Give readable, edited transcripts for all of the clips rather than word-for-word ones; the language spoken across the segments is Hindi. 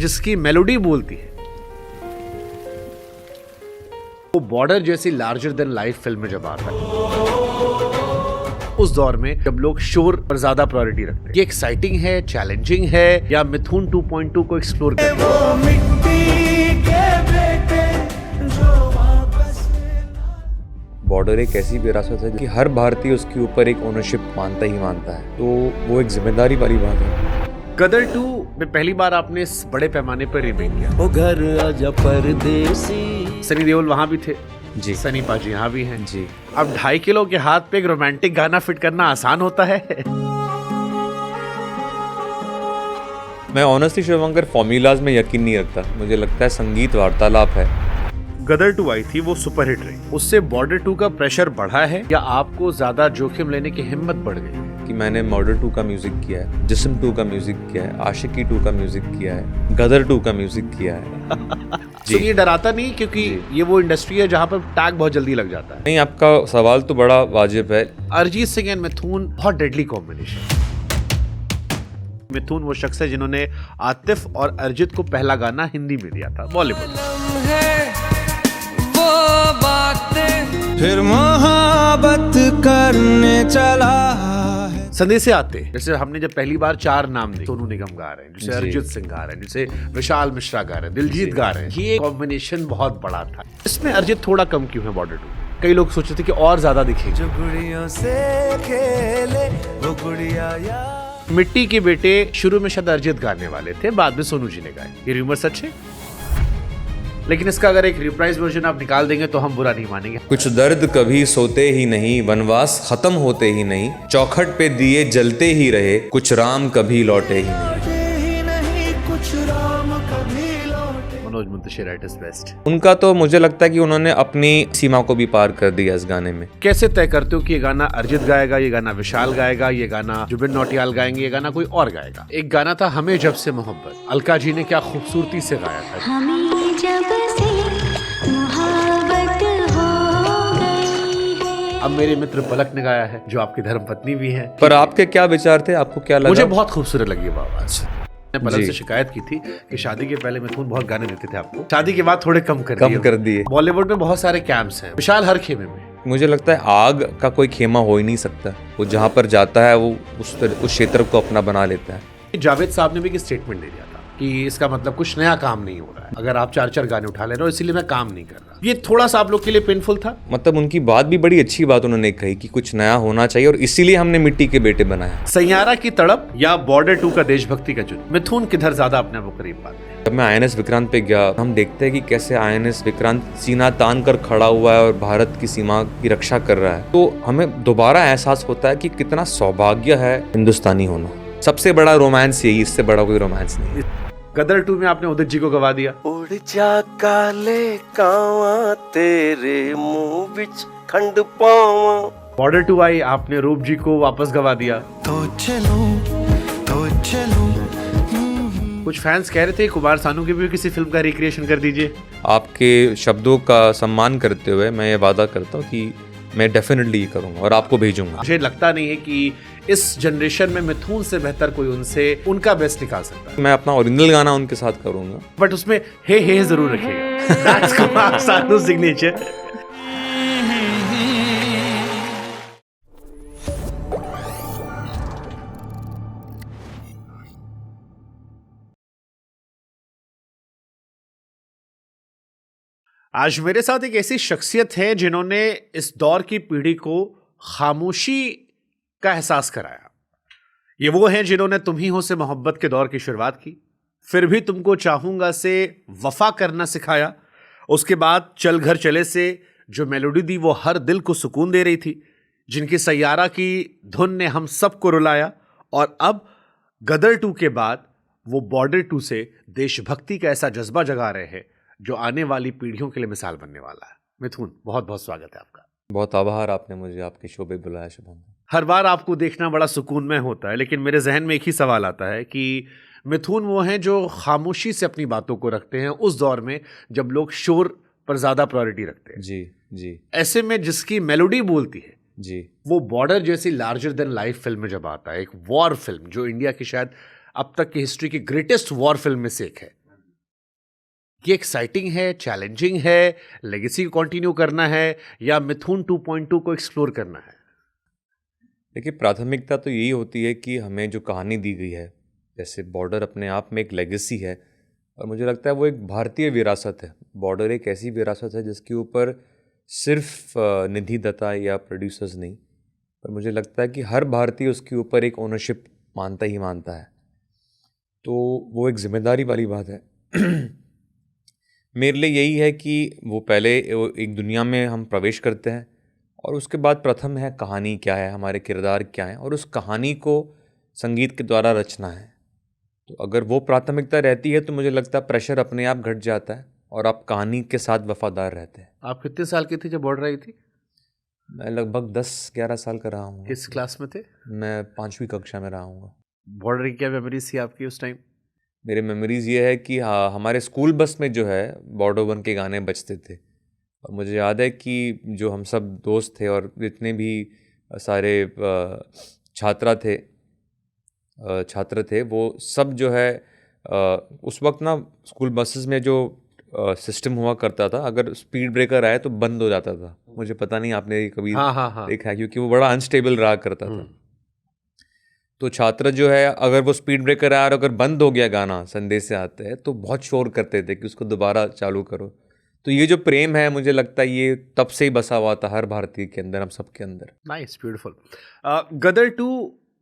जिसकी मेलोडी बोलती है वो बॉर्डर जैसी लार्जर देन लाइफ फिल्म में जब आता है, उस दौर में जब लोग शोर पर ज्यादा प्रायोरिटी रखते हैं। ये एक्साइटिंग है, चैलेंजिंग है, या मिथुन 2.2 को एक्सप्लोर करते बॉर्डर एक ऐसी विरासत है कि हर भारतीय उसके ऊपर एक ओनरशिप मानता ही मानता है, तो वो एक जिम्मेदारी वाली बात है। गदर 2 में पहली बार आपने इस बड़े पैमाने पर रीमेक किया। ओ घर आजा परदेसी। सनी देओल वहां भी थे जी, सनी पाजी यहाँ भी हैं जी। अब 2.5 किलो के हाथ पे एक रोमांटिक गाना फिट करना आसान होता है? मैं ऑनेस्टली शिवंकर फॉर्मूलाज में यकीन नहीं रखता। मुझे लगता है संगीत वार्तालाप है। गदर 2 आई थी, वो सुपरहिट रही, उससे बॉर्डर 2 का प्रेशर बढ़ा है या आपको ज्यादा जोखिम लेने की हिम्मत बढ़ गई? कि मैंने बॉर्डर 2 का म्यूजिक किया है, जिस्म 2 का म्यूजिक किया है, आशिकी 2 का म्यूजिक किया है, गदर 2 का म्यूजिक किया है। तो ये डराता नहीं, क्योंकि ये वो इंडस्ट्री है जहाँ पर टैग बहुत जल्दी लग जाता है। नहीं, आपका सवाल तो बड़ा वाजिब है। अरिजीत सिंह एंड मिथुन बहुत डेडली कॉम्बिनेशन। मिथुन वो शख्स है जिन्होंने आतिफ और अरिजीत को पहला गाना हिंदी में दिया था बॉलीवुड। फिर मोहब्बत करने चला है। संदेशे आते, जैसे हमने जब पहली बार 4 नाम दिए, सोनू निगम गा रहे हैं, जिसे अरिजीत सिंह गा रहे हैं, जिसे विशाल मिश्रा गा रहे हैं, दिलजीत गा रहे हैं, ये कॉम्बिनेशन बहुत बड़ा था। इसमें अरिजीत थोड़ा कम क्यों है बॉर्डर 2? कई लोग सोचते थे कि और ज्यादा दिखेगा। जो गुड़ियों से खेले वो गुड़िया यार। मिट्टी के बेटे शुरू में शायद अरिजीत गाने वाले थे, बाद में सोनू जी ने गाए। ये रूमर सच है, लेकिन इसका अगर एक रिप्राइज वर्जन आप निकाल देंगे तो हम बुरा नहीं मानेंगे। कुछ दर्द कभी सोते ही नहीं, वनवास खत्म होते ही नहीं, चौखट पे दिए जलते ही रहे, कुछ राम कभी लौटे ही नहीं। कुछ राम कभी लौटे। Manoj Muntashir at his best. उनका तो मुझे लगता है कि उन्होंने अपनी सीमा को भी पार कर दिया इस गाने में। कैसे तय करते हो कि ये गाना अरिजीत गाएगा, ये गाना विशाल गाएगा, ये गाना जुबिन नौटियाल गाएंगे, ये गाना कोई और गाएगा? एक गाना था हमें जब से मोहब्बत, अलका जी ने क्या खूबसूरती से गाया था। हमें जब से मोहब्बत हो गई है। अब मेरे मित्र पलक ने गाया है, जो आपकी धर्मपत्नी भी है। पर आपके क्या विचार थे, आपको क्या लगा? मुझे बहुत खूबसूरत लगी वो आवाज। मैंने पलक जी। से शिकायत की थी कि शादी के पहले मिथुन बहुत गाने देते थे आपको, शादी के बाद थोड़े कम कर दिए। बॉलीवुड में बहुत सारे कैंप्स हैं, विशाल हर खेमे में। मुझे लगता है आग का कोई खेमा हो ही नहीं सकता। वो जहाँ पर जाता है वो उस क्षेत्र को अपना बना लेता है। जावेद साहब ने भी एक स्टेटमेंट दे दिया था कि इसका मतलब कुछ नया काम नहीं हो रहा है, अगर आप 4 गाने उठा ले रहे हो इसीलिए मैं काम नहीं कर रहा। ये थोड़ा सा आप लोग के लिए पेनफुल था? मतलब उनकी बात भी बड़ी अच्छी बात उन्होंने कही कि कुछ नया होना चाहिए और इसीलिए हमने मिट्टी के बेटे बनाया। सैयारा की तड़प या बॉर्डर 2 का देशभक्ति का जुनून, मिथुन किधर ज्यादा अपने आप को करीब पाते हैं? जब मैं INS विक्रांत पे गया, हम देखते हैं कि कैसे INS विक्रांत सीना तान कर खड़ा हुआ है और भारत की सीमा की रक्षा कर रहा है, तो हमें दोबारा एहसास होता है कि कितना सौभाग्य है हिंदुस्तानी होना। सबसे बड़ा रोमांस यही, इससे बड़ा कोई रोमांस नहीं। गदर 2 में आपने उदित जी को गवा दिया। उड़ जा काले कावा तेरे मुंह बिच खंड पावा। बॉर्डर 2 आई, आपने रूप जी को वापस गवा दिया। तो चलो कुछ फैंस कह रहे थे कुमार सानू की भी किसी फिल्म का रिक्रिएशन कर दीजिए। आपके शब्दों का सम्मान करते हुए मैं ये वादा करता हूँ कि मैं डेफिनेटली ये करूँगा और आपको भेजूंगा। मुझे लगता नहीं है कि इस जनरेशन में मिथुन से बेहतर कोई उनका बेस्ट निकाल सकता है। मैं अपना ओरिजिनल गाना उनके साथ करूँगा, बट उसमें हे जरूर रखेगा। That's Kumar Sanu signature. आज मेरे साथ एक ऐसी शख्सियत है जिन्होंने इस दौर की पीढ़ी को खामोशी का एहसास कराया। ये वो हैं जिन्होंने तुम ही हो से मोहब्बत के दौर की शुरुआत की, फिर भी तुमको चाहूंगा से वफा करना सिखाया, उसके बाद चल घर चले से जो मेलोडी दी वो हर दिल को सुकून दे रही थी, जिनकी सैयारा की धुन ने हम सबको रुलाया, और अब गदर 2 के बाद वो बॉर्डर 2 से देशभक्ति का ऐसा जज्बा जगा रहे हैं जो आने वाली पीढ़ियों के लिए मिसाल बनने वाला है। मिथुन, बहुत बहुत स्वागत है आपका। बहुत आभार, आपने मुझे आपके शोबे बुलाया शुभम। हर बार आपको देखना बड़ा सुकून में होता है, लेकिन मेरे जहन में एक ही सवाल आता है कि मिथुन वो हैं जो खामोशी से अपनी बातों को रखते हैं उस दौर में जब लोग शोर पर ज्यादा प्रायोरिटी रखते हैं। जी जी। ऐसे में जिसकी मेलोडी बोलती है जी, वो बॉर्डर जैसी लार्जर देन लाइफ फिल्म में जब आता है, एक वॉर फिल्म जो इंडिया की शायद अब तक की हिस्ट्री की ग्रेटेस्ट वॉर फिल्म में से एक है, ये एक्साइटिंग है, चैलेंजिंग है, लेगेसी को कंटिन्यू करना है, या मिथुन 2.2 को एक्सप्लोर करना है? देखिए, प्राथमिकता तो यही होती है कि हमें जो कहानी दी गई है, जैसे बॉर्डर अपने आप में एक लेगेसी है, और मुझे लगता है वो एक भारतीय विरासत है। बॉर्डर एक ऐसी विरासत है जिसके ऊपर सिर्फ निधि दत्ता या प्रोड्यूसर्स नहीं, पर मुझे लगता है कि हर भारतीय उसके ऊपर एक ओनरशिप मानता ही मानता है। तो वो एक जिम्मेदारी वाली बात है। मेरे लिए यही है कि वो पहले एक दुनिया में हम प्रवेश करते हैं, और उसके बाद प्रथम है कहानी क्या है, हमारे किरदार क्या हैं, और उस कहानी को संगीत के द्वारा रचना है। तो अगर वो प्राथमिकता रहती है तो मुझे लगता है प्रेशर अपने आप घट जाता है और आप कहानी के साथ वफादार रहते हैं। आप कितने साल की थी जब बॉर्डर आई थी? मैं लगभग 10-11 साल का रहा हूँ। किस क्लास में थे? मैं 5वीं कक्षा में रहा हूँ। बॉर्डर की क्या मेमोरीज थी आपकी उस टाइम? मेरी मेमोरीज़ ये है कि हाँ, हमारे स्कूल बस में जो है बॉर्डर वन के गाने बजते थे, और मुझे याद है कि जो हम सब दोस्त थे और जितने भी सारे छात्र थे वो सब जो है उस वक्त ना स्कूल बसेस में जो सिस्टम हुआ करता था, अगर स्पीड ब्रेकर आए तो बंद हो जाता था। मुझे पता नहीं आपने ये कभी हाँ। देखा है, क्योंकि वो बड़ा अनस्टेबल रहा करता था। तो छात्र जो है, अगर वो स्पीड ब्रेकर आया और अगर बंद हो गया गाना संदेश से आते हैं, तो बहुत शोर करते थे कि उसको दोबारा चालू करो। तो ये जो प्रेम है, मुझे लगता है ये तब से ही बसा हुआ था हर भारतीय के अंदर, हम सब के अंदर। Nice, beautiful. गदर 2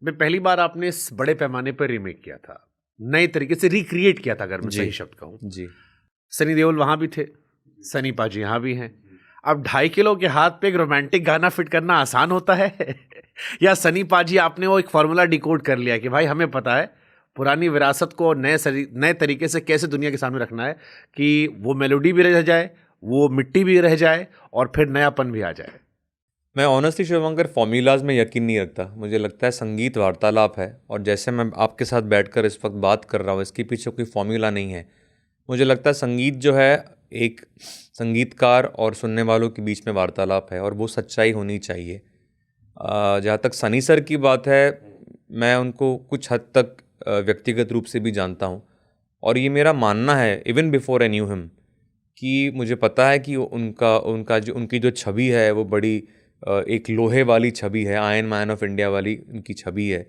में पहली बार आपने इस बड़े पैमाने पर रीमेक किया था, नए तरीके से रिक्रिएट किया था, अगर मैं सही शब्द कहूँ। जी। सनी देओल वहाँ भी थे, सनी पाजी यहाँ भी हैं। अब 2.5 किलो के हाथ पे एक रोमांटिक गाना फिट करना आसान होता है? या सनी पाजी आपने वो एक फॉर्मूला डिकोड कर लिया कि भाई हमें पता है पुरानी विरासत को नए तरीके से कैसे दुनिया के सामने रखना है कि वो मेलोडी भी रह जाए, वो मिट्टी भी रह जाए, और फिर नयापन भी आ जाए? मैं ऑनेस्टली शिवंकर फॉर्मूलाज में यकीन नहीं रखता। मुझे लगता है संगीत वार्तालाप है, और जैसे मैं आपके साथ बैठकर इस वक्त बात कर रहा हूँ, इसके पीछे कोई फॉर्मूला नहीं है। मुझे लगता है संगीत जो है एक संगीतकार और सुनने वालों के बीच में वार्तालाप है, और वो सच्चाई होनी चाहिए। जहाँ तक सनी सर की बात है, मैं उनको कुछ हद तक व्यक्तिगत रूप से भी जानता हूँ, और ये मेरा मानना है even before I knew him, कि मुझे पता है कि उनकी जो छवि है वो बड़ी एक लोहे वाली छवि है, आयरन मैन ऑफ इंडिया वाली उनकी छवि है।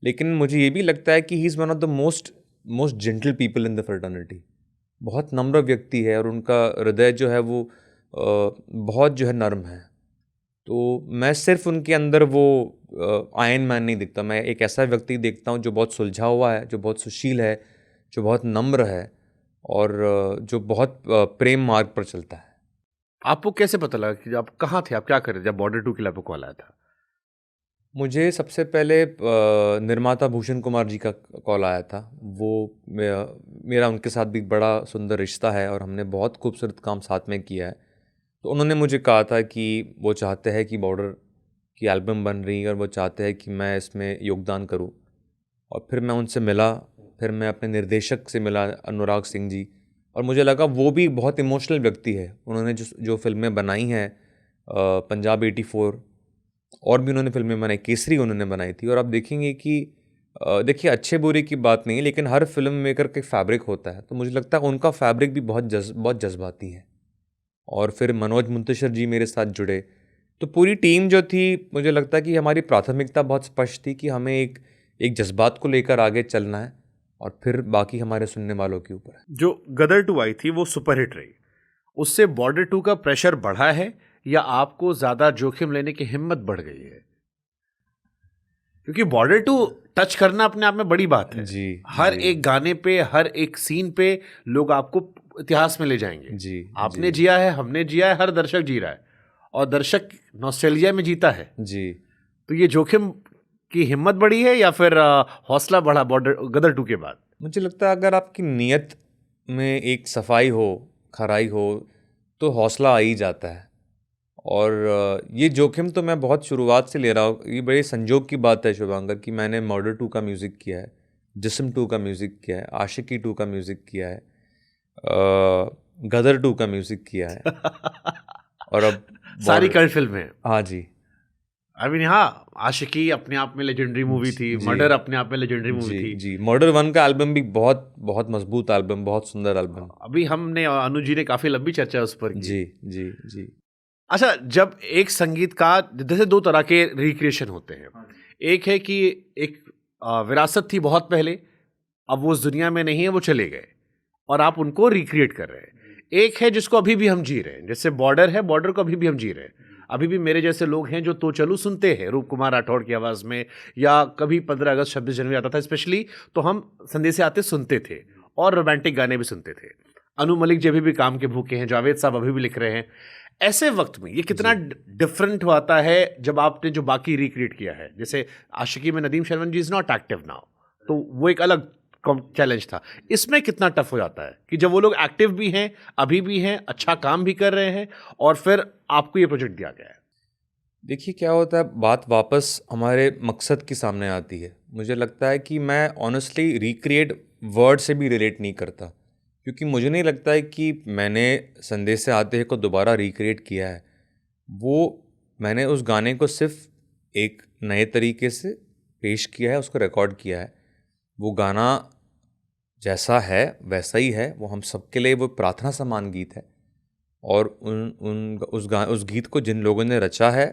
लेकिन मुझे ये भी लगता है कि he is one of the most gentle people in the fraternity. बहुत नम्र व्यक्ति है, और उनका हृदय जो है वो बहुत जो है नर्म है। तो मैं सिर्फ उनके अंदर वो आयरन मैन नहीं दिखता, मैं एक ऐसा व्यक्ति देखता हूँ जो बहुत सुलझा हुआ है, जो बहुत सुशील है, जो बहुत नम्र है, और जो बहुत प्रेम मार्ग पर चलता है। आपको कैसे पता लगा कि आप कहाँ थे, आप क्या कर रहे थे जब बॉर्डर 2 के लिए आपको कॉल आया था? मुझे सबसे पहले निर्माता भूषण कुमार जी का कॉल आया था। वो मेरा उनके साथ भी बड़ा सुंदर रिश्ता है, और हमने बहुत खूबसूरत काम साथ में किया है। तो उन्होंने मुझे कहा था कि वो चाहते हैं कि बॉर्डर की एल्बम बन रही है, और वो चाहते हैं कि मैं इसमें योगदान करूं। और फिर मैं उनसे मिला, फिर मैं अपने निर्देशक से मिला, अनुराग सिंह जी, और मुझे लगा वो भी बहुत इमोशनल व्यक्ति है। उन्होंने जो फिल्में बनाई हैं, पंजाब 84, और भी उन्होंने फिल्में बनाई, केसरी उन्होंने बनाई थी। और आप देखेंगे कि देखिए, अच्छे बुरे की बात नहीं, लेकिन हर फिल्म मेकर का फैब्रिक होता है। तो मुझे लगता है उनका फैब्रिक भी बहुत जज्बाती है। और फिर मनोज मुंतशिर जी मेरे साथ जुड़े। तो पूरी टीम जो थी, मुझे लगता है कि हमारी प्राथमिकता बहुत स्पष्ट थी कि हमें एक जज्बात को लेकर आगे चलना है, और फिर बाकी हमारे सुनने वालों के ऊपर है। जो गदर 2 आई थी वो सुपरहिट रही, उससे बॉर्डर 2 का प्रेशर बढ़ा है या आपको ज्यादा जोखिम लेने की हिम्मत बढ़ गई है? क्योंकि बॉर्डर 2 टच करना अपने आप में बड़ी बात है जी, हर जी। एक गाने पे, हर एक सीन पे लोग आपको इतिहास में ले जाएंगे। जी, आपने जी। जिया है, हमने जिया है, हर दर्शक जी रहा है, और दर्शक नॉस्टैल्जिया में जीता है। जी। तो ये जोखिम की हिम्मत बढ़ी है या फिर हौसला बढ़ा गदर 2 के बाद? मुझे लगता है अगर आपकी नीयत में एक सफाई हो, खराई हो, तो हौसला आ ही जाता है। और ये जोखिम तो मैं बहुत शुरुआत से ले रहा हूँ। ये बड़े संजोग की बात है शुभांकर कि मैंने मर्डर 2 का म्यूज़िक किया है, जिस्म 2 का म्यूज़िक किया है, आशिकी 2 का म्यूज़िक किया है, गदर 2 का म्यूज़िक किया है, और अब सारी कल्ट फिल्में। हाँ जी। आई मीन हाँ, आशिकी अपने आप में लेजेंडरी मूवी थी, मर्डर अपने आप में लेजेंडरी मूवी जी थी। जी, मर्डर 1 का एल्बम भी बहुत बहुत मजबूत एल्बम, बहुत सुंदर एल्बम। अभी हमने अनुज जी ने काफी लंबी चर्चा उस पर की। जी जी जी। अच्छा, जब एक संगीत का जैसे दो तरह के रिक्रिएशन होते हैं, एक है कि एक विरासत थी बहुत पहले, अब वो उस दुनिया में नहीं है, वो चले गए और आप उनको रिक्रिएट कर रहे हैं। एक है जिसको अभी भी हम जी रहे हैं, जैसे बॉर्डर है, बॉर्डर को अभी भी हम जी रहे हैं। अभी भी मेरे जैसे लोग हैं जो तो चलू सुनते हैं रूप कुमार राठौड़ की आवाज़ में, या कभी 15 अगस्त 26 जनवरी आता था स्पेशली, तो हम संदेशे आते सुनते थे और रोमांटिक गाने भी सुनते थे। अनु मलिक जी अभी भी काम के भूखे हैं, जावेद साहब अभी भी लिख रहे हैं। ऐसे वक्त में ये कितना डिफरेंट होता है जब आपने जो बाकी रिक्रिएट किया है, जैसे आशिकी में नदीम शर्मन जी इज़ नॉट एक्टिव नाउ, तो वो एक अलग चैलेंज था। इसमें कितना टफ हो जाता है कि जब वो लोग एक्टिव भी हैं, अभी भी हैं, अच्छा काम भी कर रहे हैं, और फिर आपको ये प्रोजेक्ट दिया गया है। देखिए क्या होता है, बात वापस हमारे मकसद के सामने आती है। मुझे लगता है कि मैं ऑनेस्टली रिक्रिएट वर्ड से भी रिलेट नहीं करता, क्योंकि मुझे नहीं लगता है कि मैंने संदेश से आते हैं को दोबारा रिक्रिएट किया है। वो मैंने उस गाने को सिर्फ एक नए तरीके से पेश किया है, उसको रिकॉर्ड किया है। वो गाना जैसा है वैसा ही है, वो हम सबके लिए वो प्रार्थना समान गीत है। और उस गीत को जिन लोगों ने रचा है,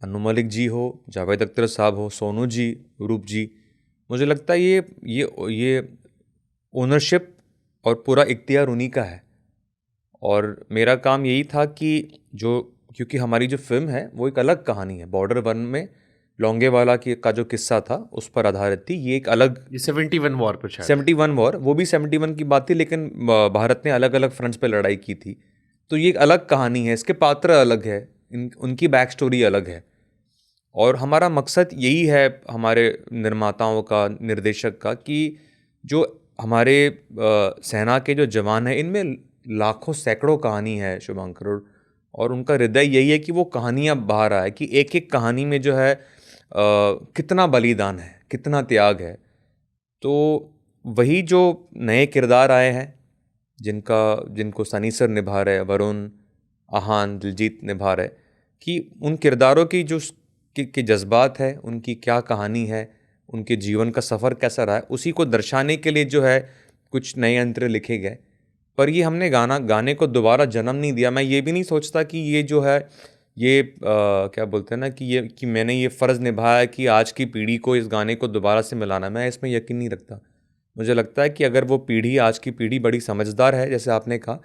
अनु मलिक जी हो, जावेद अख्तर साहब हो, सोनू जी, रूप जी, मुझे लगता है ये ओनरशिप और पूरा इख्तियार उन्हीं का है। और मेरा काम यही था कि क्योंकि हमारी जो फिल्म है वो एक अलग कहानी है। बॉर्डर 1 में लोंगेवाला का जो किस्सा था उस पर आधारित थी। ये एक अलग 71 वॉर पर, 71 वॉर, वो भी 71 की बात थी, लेकिन भारत ने अलग अलग फ्रंट्स पे लड़ाई की थी। तो ये एक अलग कहानी है, इसके पात्र अलग है, उनकी बैक स्टोरी अलग है। और हमारा मकसद यही है, हमारे निर्माताओं का, निर्देशक का, कि जो हमारे सेना के जो जवान हैं, इनमें लाखों सैकड़ों कहानी है शुभांकर, और उनका हृदय यही है कि वो कहानियाँ बाहर आए, कि एक एक कहानी में जो है कितना बलिदान है, कितना त्याग है। तो वही जो नए किरदार आए हैं, जिनको सनी सर निभा रहे, वरुण, आहान, दिलजीत निभा रहे, कि उन किरदारों की जो के जज्बात है, उनकी क्या कहानी है, उनके जीवन का सफ़र कैसा रहा है, उसी को दर्शाने के लिए जो है कुछ नए अंतरे लिखे गए। पर ये हमने गाने को दोबारा जन्म नहीं दिया। मैं ये भी नहीं सोचता कि ये जो है ये क्या बोलते हैं ना, कि मैंने ये फ़र्ज़ निभाया कि आज की पीढ़ी को इस गाने को दोबारा से मिलाना। मैं इसमें यकीन नहीं रखता। मुझे लगता है कि अगर वो पीढ़ी, आज की पीढ़ी बड़ी समझदार है, जैसे आपने कहा,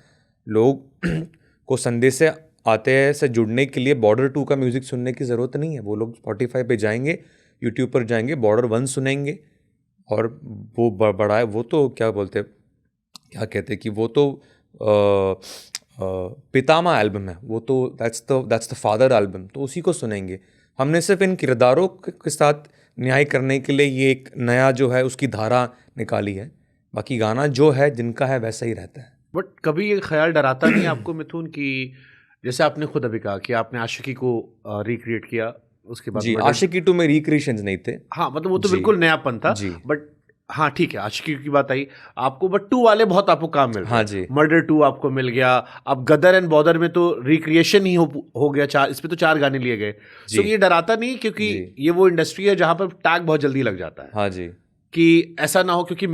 लोग को संदेश से आते हैं से जुड़ने के लिए बॉर्डर 2 का म्यूज़िक सुनने की ज़रूरत नहीं है। वो लोग स्पॉटिफाई पे जाएंगे, यूट्यूब पर जाएंगे, बॉर्डर 1 सुनेंगे, और वो बड़ा है, वो तो क्या कहते हैं कि वो तो पितामह एल्बम है, वो तो दैट्स द फादर एल्बम, तो उसी को सुनेंगे। हमने सिर्फ इन किरदारों के साथ न्याय करने के लिए ये एक नया जो है उसकी धारा निकाली है। बाकी गाना जो है जिनका है वैसा ही रहता है। बट कभी ये ख्याल डराता नहीं आपको मिथुन, कि जैसे आपने खुद अभी कहा कि आपने आशिकी को रिक्रिएट किया, उसके बाद जी, आशिकी 2 में रिक्रिएशंस नहीं थे। हाँ, मतलब वो तो बिल्कुल नयापन था जी। बट हाँ ठीक है, आशिकी की बात आई आपको, बट 2 वाले बहुत आपको काम मिल गया। हाँ जी। मर्डर 2 आपको मिल गया। अब गदर एंड बॉर्डर में तो रिक्रिएशन ही हो गया, 4, इसमें तो 4 गाने लिए गए। तो ये डराता नहीं, क्योंकि ये वो इंडस्ट्री है जहां पर टैग बहुत जल्दी लग जाता है। हाँ जी। कि ऐसा ना हो, क्योंकि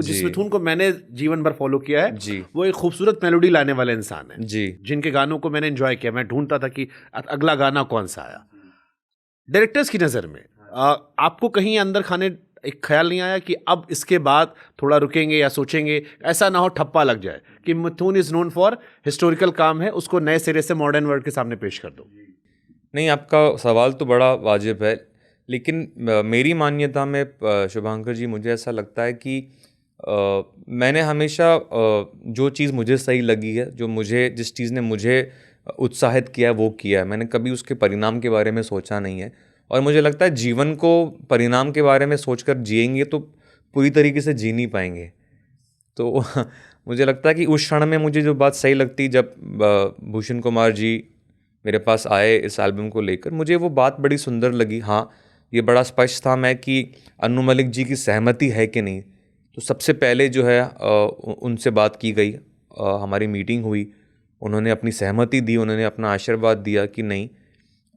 जिस मिथुन को मैंने जीवन भर फॉलो किया है जी, वो एक खूबसूरत मेलोडी लाने वाले इंसान है जी, जिनके गानों को मैंने एंजॉय किया। मैं ढूंढता था कि अगला गाना कौन सा आया। डायरेक्टर्स की नज़र में आपको कहीं अंदर खाने एक ख्याल नहीं आया कि अब इसके बाद थोड़ा रुकेंगे या सोचेंगे, ऐसा ना हो ठप्पा लग जाए कि मिथुन इज़ नोन फॉर हिस्टोरिकल काम है, उसको नए सिरे से मॉडर्न वर्ल्ड के सामने पेश कर दो? नहीं, आपका सवाल तो बड़ा वाजिब है, लेकिन मेरी मान्यता में शुभांकर जी, मुझे ऐसा लगता है कि मैंने हमेशा जो चीज़ मुझे सही लगी है, जिस चीज़ ने मुझे उत्साहित किया है वो किया है। मैंने कभी उसके परिणाम के बारे में सोचा नहीं है। और मुझे लगता है जीवन को परिणाम के बारे में सोचकर जिएंगे तो पूरी तरीके से जी नहीं पाएंगे। तो मुझे लगता है कि उस क्षण में मुझे जो बात सही लगती, जब भूषण कुमार जी मेरे पास आए इस एल्बम को लेकर, मुझे वो बात बड़ी सुंदर लगी। हाँ, ये बड़ा स्पष्ट था मैं कि अनु मलिक जी की सहमति है कि नहीं। तो सबसे पहले जो है उनसे बात की गई, हमारी मीटिंग हुई, उन्होंने अपनी सहमति दी, उन्होंने अपना आशीर्वाद दिया कि नहीं।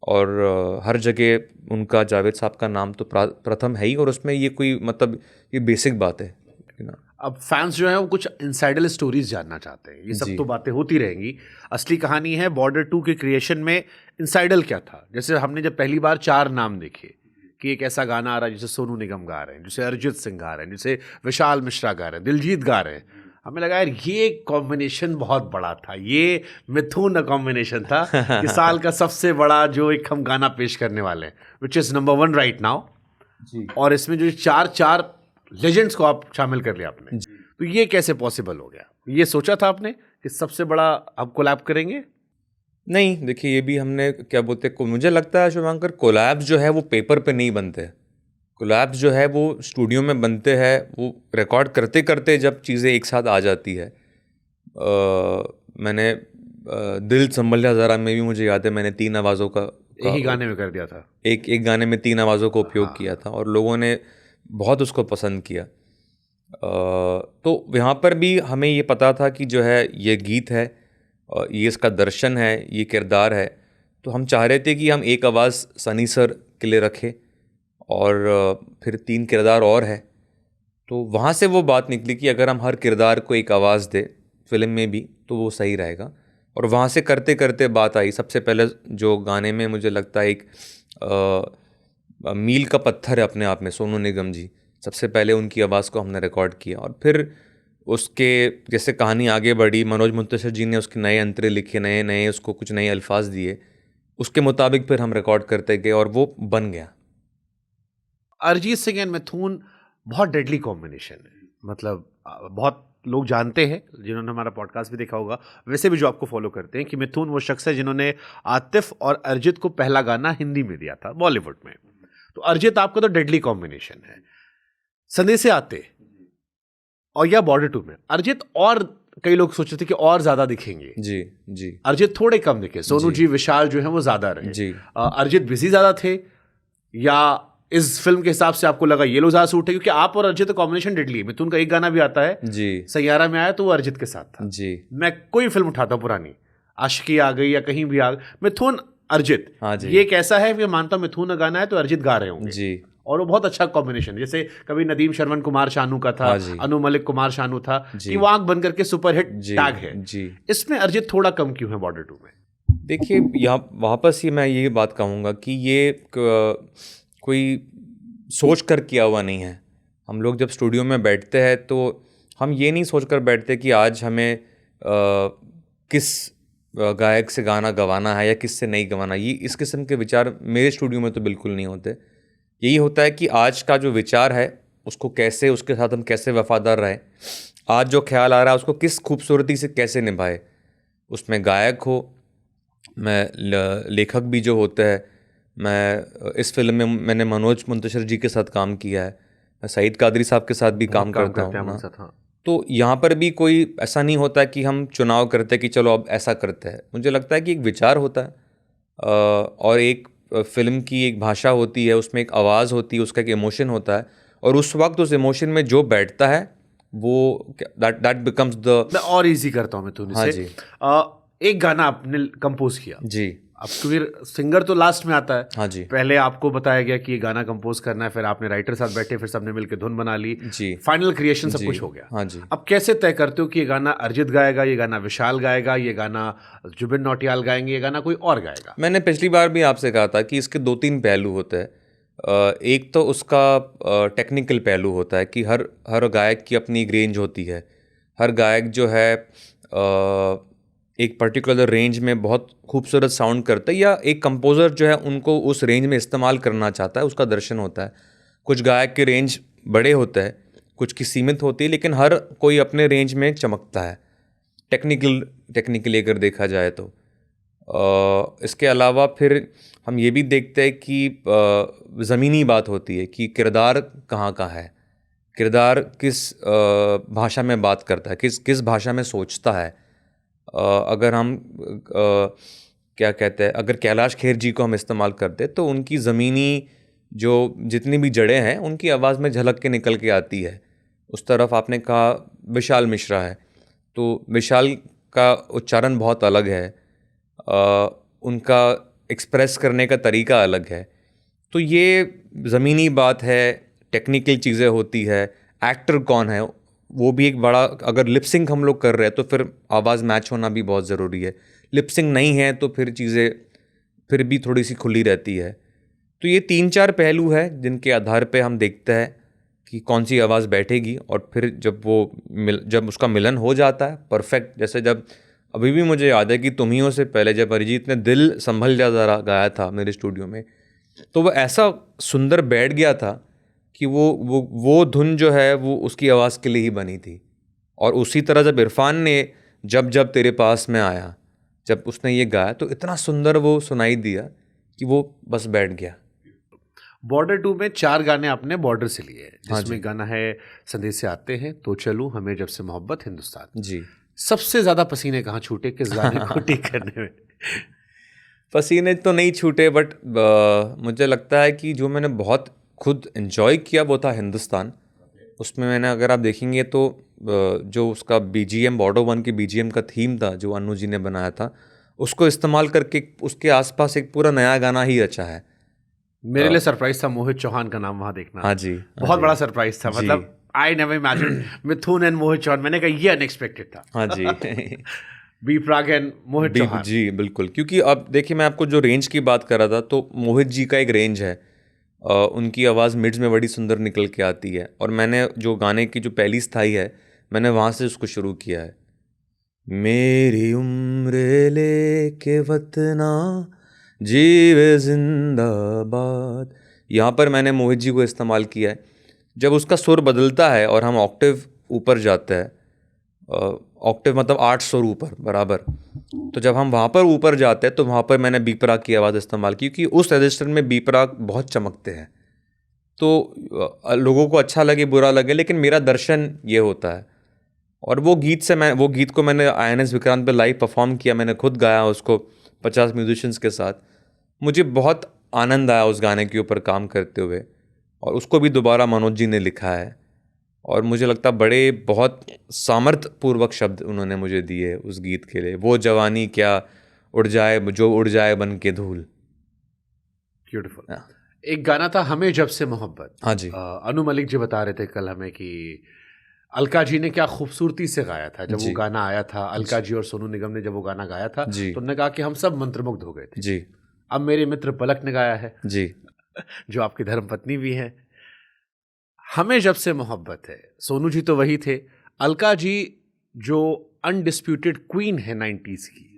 और हर जगह उनका जावेद साहब का नाम तो प्रथम है ही, और उसमें ये कोई मतलब ये बेसिक बात है ना। अब फैंस जो हैं वो कुछ इनसाइडर स्टोरीज जानना चाहते हैं, ये सब तो बातें होती रहेंगी। असली कहानी है बॉर्डर 2 के क्रिएशन में इनसाइडर क्या था। जैसे हमने जब पहली बार 4 नाम देखे कि एक ऐसा गाना आ रहा है जिसे सोनू निगम गा रहे हैं, जिसे अरिजीत सिंह गा रहे हैं, जिसे विशाल मिश्रा गा रहे हैं, दिलजीत गा रहे हैं, हमें लगा यार ये कॉम्बिनेशन बहुत बड़ा था, ये मिथुन कॉम्बिनेशन था कि साल का सबसे बड़ा जो एक हम गाना पेश करने वाले हैं, which is number 1 right now. और इसमें जो 4 लेजेंड्स को आप शामिल कर लिया आपने, तो ये कैसे पॉसिबल हो गया? ये सोचा था आपने कि सबसे बड़ा आप कोलैब करेंगे? नहीं, देखिए ये भी हमने क्या बोलते हैं, मुझे लगता है शुभांकर, कोलैब्स जो है वो पेपर पे नहीं बनते। कोलैब्स जो है वो स्टूडियो में बनते हैं, वो रिकॉर्ड करते करते जब चीज़ें एक साथ आ जाती है। मैंने दिल संभलिया ज़रा में भी मुझे याद है मैंने 3 आवाज़ों का एक ही गाने में कर दिया था। एक गाने में 3 आवाज़ों का उपयोग किया था और लोगों ने बहुत उसको पसंद किया। तो यहाँ पर भी हमें ये पता था कि जो है ये गीत है, ये इसका दर्शन है, ये किरदार है, तो हम चाह रहे थे कि हम एक आवाज़ सनी सर के लिए रखें और फिर 3 किरदार और है। तो वहाँ से वो बात निकली कि अगर हम हर किरदार को एक आवाज़ दे फिल्म में भी तो वो सही रहेगा। और वहाँ से करते करते बात आई, सबसे पहले जो गाने में मुझे लगता है एक मील का पत्थर है अपने आप में, सोनू निगम जी, सबसे पहले उनकी आवाज़ को हमने रिकॉर्ड किया और फिर उसके जैसे कहानी आगे बढ़ी, मनोज मुंतशिर जी ने उसके नए अंतरे लिखे, नए उसको कुछ नए अल्फाज दिए, उसके मुताबिक फिर हम रिकॉर्ड करते गए और वो बन गया। अरिजीत सिंह एंड मिथुन बहुत डेडली कॉम्बिनेशन है, मतलब बहुत लोग जानते हैं जिन्होंने हमारा पॉडकास्ट भी देखा होगा, वैसे भी जो आपको फॉलो करते हैं, कि मिथुन वो शख्स है जिन्होंने आतिफ और अरिजीत को पहला गाना हिंदी में दिया था बॉलीवुड में। तो अरिजीत आपका तो डेडली कॉम्बिनेशन है। संदेशे आते और या बॉर्डर 2 में अरिजीत, और कई लोग सोचते थे कि और ज्यादा दिखेंगे, जी अरिजीत थोड़े कम दिखे, सोनू जी विशाल जो है वो ज्यादा रहे जी। अरिजीत बिजी ज्यादा थे या इस फिल्म के हिसाब से आपको लगा ये लोग ज्यादा सूट है? क्योंकि आप और अरिजीत कॉम्बिनेशन डेडली है। मिथुन का एक गाना भी आता है जी, सैयारा में आया तो वो अरिजीत के साथ था जी। मैं कोई फिल्म उठाता हूँ पुरानी, आशिकी आ गई या कहीं भी आ गई, मिथुन अरिजीत, ये कैसा है? मैं मानता हूँ मिथुन का गाना है तो अरिजीत गा रहे होंगे जी, और वो बहुत अच्छा कॉम्बिनेशन। जैसे कभी नदीम श्रवण कुमार शानू का था, अनु मलिक कुमार शानू था, कि वो आंख बंद करके सुपरहिट टैग है जी। इसमें अरिजीत थोड़ा कम क्यों है बॉर्डर 2 में? देखिए यहाँ वापस ही मैं ये बात कहूँगा कि ये कोई सोच कर किया हुआ नहीं है। हम लोग जब स्टूडियो में बैठते हैं तो हम ये नहीं सोच कर बैठते कि आज हमें किस गायक से गाना गवाना है या किस से नहीं गवाना। ये इस किस्म के विचार मेरे स्टूडियो में तो बिल्कुल नहीं होते। यही होता है कि आज का जो विचार है उसको कैसे, उसके साथ हम कैसे वफादार रहें, आज जो ख्याल आ रहा है उसको किस खूबसूरती से कैसे निभाए। उसमें गायक हो, मैं लेखक भी जो होते हैं, मैं इस फिल्म में मैंने मनोज मुंतशिर जी के साथ काम किया है, मैं सईद कादरी साहब के साथ भी काम करता हूँ। तो यहाँ पर भी कोई ऐसा नहीं होता कि हम चुनाव करते कि चलो अब ऐसा करते हैं। मुझे लगता है कि एक विचार होता है और एक फिल्म की एक भाषा होती है, उसमें एक आवाज़ होती है, उसका एक इमोशन होता है, और उस वक्त उस इमोशन में जो बैठता है वो दैट बिकम्स द। मैं और इजी करता हूँ मिथुन से। एक गाना आपने कंपोज किया जी, अब क्योंकि सिंगर तो लास्ट में आता है, हाँ जी, पहले आपको बताया गया कि ये गाना कंपोज करना है, फिर आपने राइटर साथ बैठे, फिर सबने मिलकर धुन बना ली जी, फाइनल क्रिएशन सब कुछ हो गया, हाँ जी। अब कैसे तय करते हो कि ये गाना अरिजीत गाएगा, ये गाना विशाल गाएगा, ये गाना जुबिन नौटियाल गाएंगे, ये गाना कोई और गाएगा? मैंने पिछली बार भी आपसे कहा था कि इसके 2-3 पहलू होते हैं। एक तो उसका टेक्निकल पहलू होता है कि हर गायक की अपनी एक रेंज होती है। हर गायक जो है एक पर्टिकुलर रेंज में बहुत खूबसूरत साउंड करता है, या एक कंपोज़र जो है उनको उस रेंज में इस्तेमाल करना चाहता है, उसका दर्शन होता है। कुछ गायक के रेंज बड़े होते हैं, कुछ की सीमित होती है, लेकिन हर कोई अपने रेंज में चमकता है टेक्निकली अगर देखा जाए तो। इसके अलावा फिर हम ये भी देखते हैं कि ज़मीनी बात होती है कि किरदार कहाँ का है, किरदार किस भाषा में बात करता है, किस भाषा में सोचता है। अगर हम क्या कहते हैं, अगर कैलाश खेर जी को हम इस्तेमाल करते तो उनकी ज़मीनी जो जितनी भी जड़ें हैं उनकी आवाज़ में झलक के निकल के आती है। उस तरफ आपने कहा विशाल मिश्रा है, तो विशाल का उच्चारण बहुत अलग है, उनका एक्सप्रेस करने का तरीका अलग है। तो ये ज़मीनी बात है, टेक्निकल चीज़ें होती है, एक्टर कौन है वो भी एक बड़ा, अगर लिपसिंग हम लोग कर रहे हैं तो फिर आवाज़ मैच होना भी बहुत ज़रूरी है। लिपसिंग नहीं है तो फिर चीज़ें फिर भी थोड़ी सी खुली रहती है। तो ये 3-4 पहलू है जिनके आधार पे हम देखते हैं कि कौन सी आवाज़ बैठेगी, और फिर जब उसका मिलन हो जाता है परफेक्ट, जैसे जब अभी भी मुझे याद है कि तुम्हियों से पहले जब अरिजीत ने दिल संभल जा ज़रा गाया था मेरे स्टूडियो में, तो वो ऐसा सुंदर बैठ गया था कि वो धुन जो है वो उसकी आवाज़ के लिए ही बनी थी। और उसी तरह जब इरफान ने जब जब तेरे पास में आया, जब उसने ये गाया तो इतना सुंदर वो सुनाई दिया कि वो बस बैठ गया। बॉर्डर 2 में 4 गाने आपने बॉर्डर से लिए हैं, हाँ जिसमें गाना है संदेश से आते हैं, तो चलूं, हमें जब से मोहब्बत, हिंदुस्तान। जी। सबसे ज़्यादा पसीने कहाँ छूटे किस गाने को ठीक करने में? पसीने तो नहीं छूटे, बट मुझे लगता है कि जो मैंने बहुत खुद एंजॉय किया वो था हिंदुस्तान। उसमें मैंने, अगर आप देखेंगे तो जो उसका BGM, बॉर्डर 1 की BGM का थीम था जो अनु जी ने बनाया था, उसको इस्तेमाल करके उसके आसपास एक पूरा नया गाना ही रचा है। मेरे लिए सरप्राइज था मोहित चौहान का नाम वहाँ देखना। हाँ जी, बहुत बड़ा सरप्राइज था। मतलब I never imagine Mithun and Mohit Chauhan, मैंने कहा ये अनएक्सपेक्टेड था। हाँ जी। बी प्राक एंड मोहित चौहान। जी बिल्कुल, क्योंकि अब देखिए मैं आपको जो रेंज की बात कर रहा था, तो मोहित जी का एक रेंज है, उनकी आवाज़ मिड्स में बड़ी सुंदर निकल के आती है, और मैंने जो गाने की जो पहली स्थाई है मैंने वहाँ से उसको शुरू किया है। मेरी उम्र लेके वतना जीवे जिंदाबाद, यहाँ पर मैंने मोहित जी को इस्तेमाल किया है। जब उसका सुर बदलता है और हम ऑक्टेव ऊपर जाते हैं, ऑक्टेव मतलब 8 सुर ऊपर बराबर, तो जब हम वहाँ पर ऊपर जाते हैं तो वहाँ पर मैंने बी प्राक की आवाज़ इस्तेमाल की, क्योंकि उस रजिस्टर में बी प्राक बहुत चमकते हैं। तो लोगों को अच्छा लगे बुरा लगे, लेकिन मेरा दर्शन ये होता है। और वो गीत को मैंने INS विक्रांत पे लाइव परफॉर्म किया, मैंने खुद गाया उसको 50 म्यूजिशियंस के साथ। मुझे बहुत आनंद आया उस गाने के ऊपर काम करते हुए, और उसको भी दोबारा मनोज जी ने लिखा है, और मुझे लगता है बहुत सामर्थ्यपूर्वक शब्द उन्होंने मुझे दिए उस गीत के लिए। वो जवानी क्या उड़ जाए बन के धूल। ब्यूटीफुल। एक गाना था हमें जब से मोहब्बत। हाँ जी। अनु मलिक जी बता रहे थे कल हमें कि अलका जी ने क्या खूबसूरती से गाया था जब वो गाना आया था। अलका जी और सोनू निगम ने जब वो गाना गाया था तो उन्होंने कहा कि हम सब मंत्रमुग्ध हो गए थे। जी। अब मेरे मित्र पलक ने गाया है जी, जो आपकी धर्मपत्नी भी है। हमें जब से मोहब्बत है, सोनू जी तो वही थे, अलका जी जो अनडिस्प्यूटेड क्वीन है 90s की।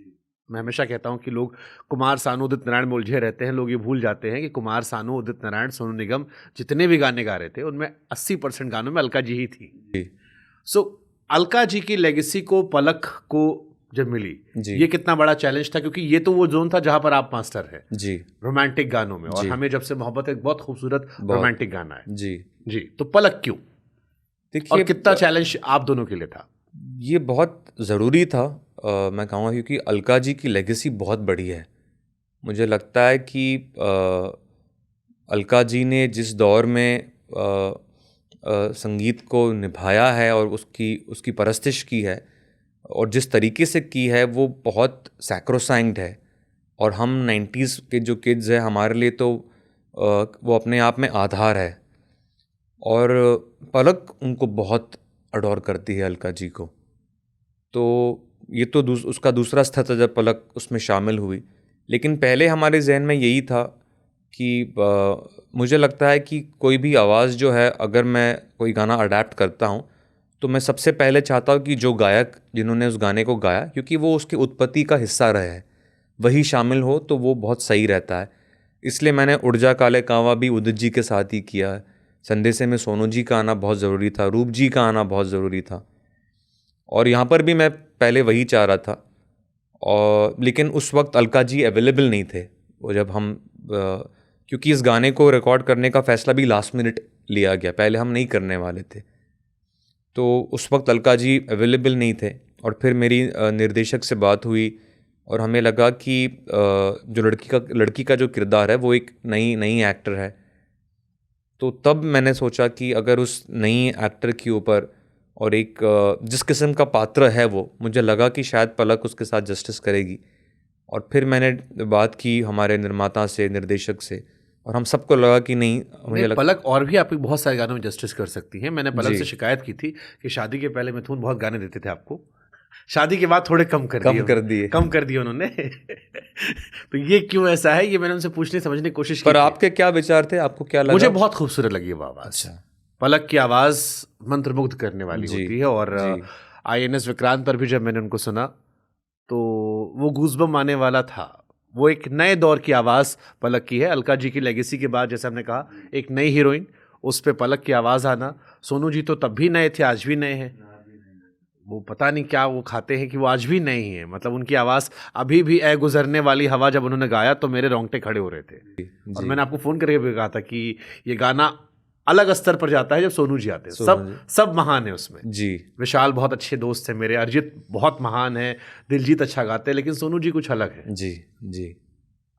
मैं हमेशा कहता हूं कि लोग कुमार सानू उदित नारायण में उलझे रहते हैं, लोग ये भूल जाते हैं कि कुमार सानू उदित नारायण सोनू निगम जितने भी गाने गा रहे थे उनमें 80% गानों में अलका जी ही थी। सो अलका जी की लेगेसी को पलक को जब मिली, ये कितना बड़ा चैलेंज था, क्योंकि ये तो वो जोन था जहां पर आप मास्टर है जी रोमांटिक गानों में। और हमें जब से मोहब्बत एक बहुत खूबसूरत रोमांटिक गाना है। जी जी, तो पलक क्यों, और कितना चैलेंज आप दोनों के लिए था? ये बहुत ज़रूरी था, मैं कहूँगा, क्योंकि अलका जी की लेगेसी बहुत बड़ी है। मुझे लगता है कि अलका जी ने जिस दौर में संगीत को निभाया है और उसकी परस्तिश की है और जिस तरीके से की है वो बहुत सैक्रोसैंक्ट है। और हम 90s के जो किड्स हैं, हमारे लिए तो वो अपने आप में आधार है। और पलक उनको बहुत अडोर करती है अलका जी को। तो ये तो उसका दूसरा स्तर था जब पलक उसमें शामिल हुई। लेकिन पहले हमारे जहन में यही था कि मुझे लगता है कि कोई भी आवाज़ जो है, अगर मैं कोई गाना अडेप्ट करता हूँ तो मैं सबसे पहले चाहता हूँ कि जो गायक जिन्होंने उस गाने को गाया, क्योंकि वो उसकी उत्पत्ति का हिस्सा रहे हैं, वही शामिल हो तो वो बहुत सही रहता है। इसलिए मैंने उड़ जा काले कांवा भी उदित जी के साथ ही किया है। संदेशे में सोनू जी का आना बहुत ज़रूरी था, रूप जी का आना बहुत ज़रूरी था, और यहाँ पर भी मैं पहले वही चाह रहा था। और लेकिन उस वक्त अलका जी अवेलेबल नहीं थे। वो जब हम क्योंकि इस गाने को रिकॉर्ड करने का फ़ैसला भी लास्ट मिनट लिया गया, पहले हम नहीं करने वाले थे, तो उस वक्त अलका जी अवेलेबल नहीं थे। और फिर मेरी निर्देशक से बात हुई और हमें लगा कि जो लड़की का जो किरदार है वो एक नई एक्टर है। तो तब मैंने सोचा कि अगर उस नई एक्टर के ऊपर और एक जिस किस्म का पात्र है वो, मुझे लगा कि शायद पलक उसके साथ जस्टिस करेगी। और फिर मैंने बात की हमारे निर्माता से, निर्देशक से, और हम सबको लगा कि नहीं, मुझे लगता पलक और भी आपके बहुत सारे गानों में जस्टिस कर सकती हैं। मैंने पलक जी। से शिकायत की थी कि शादी के पहले मिथुन बहुत गाने देते थे आपको, शादी के बाद थोड़े कम कर दिए उन्होंने। तो ये क्यों ऐसा है, ये मैंने उनसे पूछने समझने की कोशिश की पर थी। आपके क्या विचार थे, आपको क्या लगा? मुझे बहुत खूबसूरत लगी वो आवाज़। अच्छा। पलक की आवाज़ मंत्रमुग्ध करने वाली जी, होती है। और जी। INS विक्रांत पर भी जब मैंने उनको सुना तो वो गूज़बम्प आने वाला था। वो एक नए दौर की आवाज़ पलक की है। अलका जी की लेगेसी के बाद, जैसे हमने कहा, एक नई हीरोइन, उस पे पलक की आवाज़ आना। सोनू जी तो तब भी नए थे, आज भी नए हैं। वो पता नहीं क्या वो खाते हैं कि वो आज भी नए ही हैं। मतलब उनकी आवाज़ अभी भी ए गुजरने वाली हवा जब उन्होंने गाया तो मेरे रोंगटे खड़े हो रहे थे। और मैंने आपको फ़ोन करके भी कहा था कि ये गाना अलग स्तर पर जाता है जब सोनू जी आते हैं। सब महान है उसमें जी। विशाल बहुत अच्छे दोस्त हैं मेरे, अरिजीत बहुत महान है, दिलजीत अच्छा गाते हैं, लेकिन सोनू जी कुछ अलग है। जी। जी।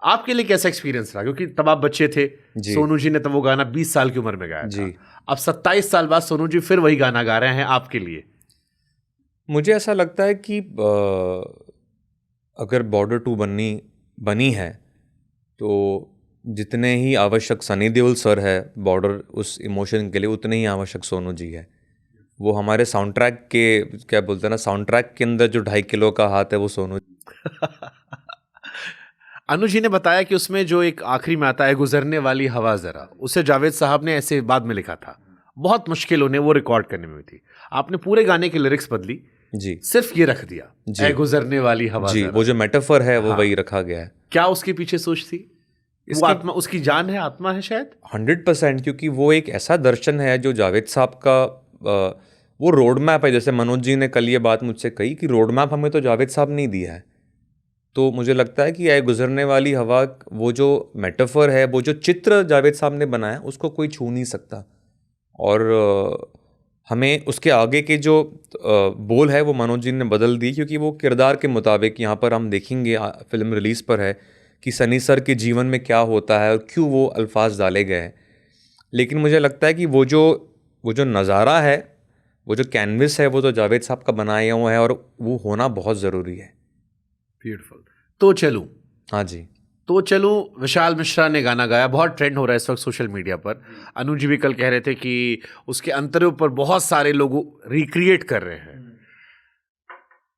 आपके लिए कैसा एक्सपीरियंस रहा? क्योंकि तब आप बच्चे थे, सोनू जी ने तब वो गाना 20 साल की उम्र में गाया था। अब 27 साल बाद सोनू जी फिर वही गाना गा रहे हैं आपके लिए। मुझे ऐसा लगता है कि अगर बॉर्डर 2 बनी है तो जितने ही आवश्यक सनी देओल सर है बॉर्डर उस इमोशन के लिए, उतने ही आवश्यक सोनू जी है। वो हमारे साउंड ट्रैक के, क्या बोलते हैं ना, साउंड ट्रैक के अंदर जो 2.5 किलो का हाथ है वो सोनू। अनुज जी ने बताया कि उसमें जो एक आखिरी में आता है गुजरने वाली हवा जरा, उसे जावेद साहब ने ऐसे बाद में लिखा था। बहुत मुश्किल उन्हें वो रिकॉर्ड करने में थी। आपने पूरे गाने की लिरिक्स बदली, जी, सिर्फ ये रख दिया, ऐ गुजरने वाली हवा जी, जरा। वो जो मेटाफर है वो वही रखा गया है। क्या उसके पीछे सोच थी? वो आत्मा, उसकी जान है, आत्मा है शायद। 100%, क्योंकि वो एक ऐसा दर्शन है जो जावेद साहब का वो रोड मैप है। जैसे मनोज जी ने कल ये बात मुझसे कही कि रोड मैप हमें तो जावेद साहब ने दिया है। तो मुझे लगता है कि ऐ गुजरने वाली हवा, वो जो मेटाफर है, वो जो चित्र जावेद साहब ने बनाया, उसको कोई छू नहीं सकता। और हमें उसके आगे के जो बोल है वो मनोज जी ने बदल दी, क्योंकि वो किरदार के मुताबिक, यहाँ पर हम देखेंगे फिल्म रिलीज़ पर है कि सनी सर के जीवन में क्या होता है और क्यों वो अल्फाज डाले गए हैं। लेकिन मुझे लगता है कि वो जो नज़ारा है, वो जो कैनविस है, वो तो जावेद साहब का बनाया हुआ है और वो होना बहुत ज़रूरी है। ब्यूटीफुल। तो चलूं, हाँ जी, तो चलूं विशाल मिश्रा ने गाना गाया, बहुत ट्रेंड हो रहा है इस वक्त सोशल मीडिया पर। अनुज जी भी कल कह रहे थे कि उसके अंतरों पर बहुत सारे लोग रिक्रिएट कर रहे हैं।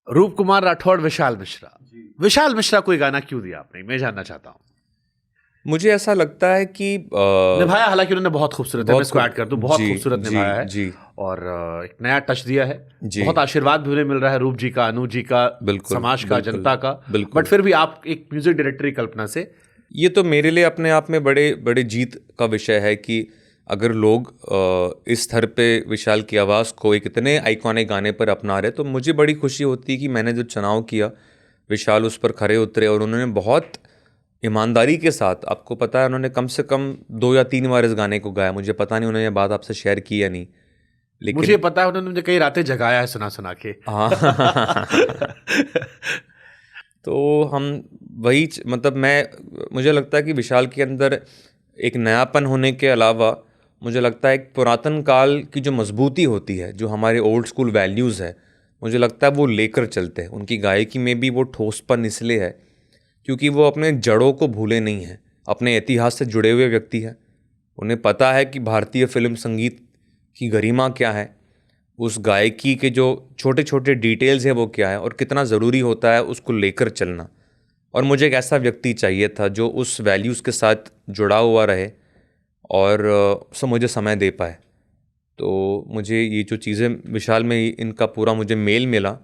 रूप कुमार राठौड़, विशाल मिश्रा को ये गाना क्यों दिया आपने, मैं जानना चाहता हूँ। मुझे ऐसा लगता है कि निभाया, हालांकि उन्होंने बहुत खूबसूरत है, मैं इसको ऐड कर दूं, बहुत खूबसूरत निभाया है जी, और एक नया टच दिया है। बहुत आशीर्वाद भी उन्हें मिल रहा है, रूप जी का, अनुज जी का, समाज का, जनता का। बट फिर भी आप एक म्यूजिक डायरेक्टर की कल्पना से, ये तो मेरे लिए अपने आप में बड़े बड़े जीत का विषय है कि अगर लोग इस स्तर पे विशाल की आवाज़ को एक इतने आइकॉनिक गाने पर अपना रहे, तो मुझे बड़ी खुशी होती है कि मैंने जो चुनाव किया, विशाल उस पर खरे उतरे और उन्होंने बहुत ईमानदारी के साथ, आपको पता है, उन्होंने कम से कम 2 या 3 बार इस गाने को गाया। मुझे पता नहीं उन्होंने ये बात आपसे शेयर की या नहीं, लेकिन मुझे पता है उन्होंने मुझे कई रातें जगाया है सुना के। हाँ। तो हम वही, मतलब मुझे लगता है कि विशाल के अंदर एक नयापन होने के अलावा, मुझे लगता है एक पुरातन काल की जो मजबूती होती है, जो हमारे ओल्ड स्कूल वैल्यूज़ है, मुझे लगता है वो लेकर चलते हैं। उनकी गायकी में भी वो ठोसपन इसलिए है क्योंकि वो अपने जड़ों को भूले नहीं हैं, अपने इतिहास से जुड़े हुए व्यक्ति हैं। उन्हें पता है कि भारतीय फिल्म संगीत की गरिमा क्या है, उस गायकी के जो छोटे छोटे डिटेल्स हैं वो क्या है और कितना ज़रूरी होता है उसको लेकर चलना। और मुझे एक ऐसा व्यक्ति चाहिए था जो उस वैल्यूज़ के साथ जुड़ा हुआ रहे और मुझे समय दे पाए। तो मुझे ये जो चीज़ें विशाल में, इनका पूरा मुझे मेल मिला।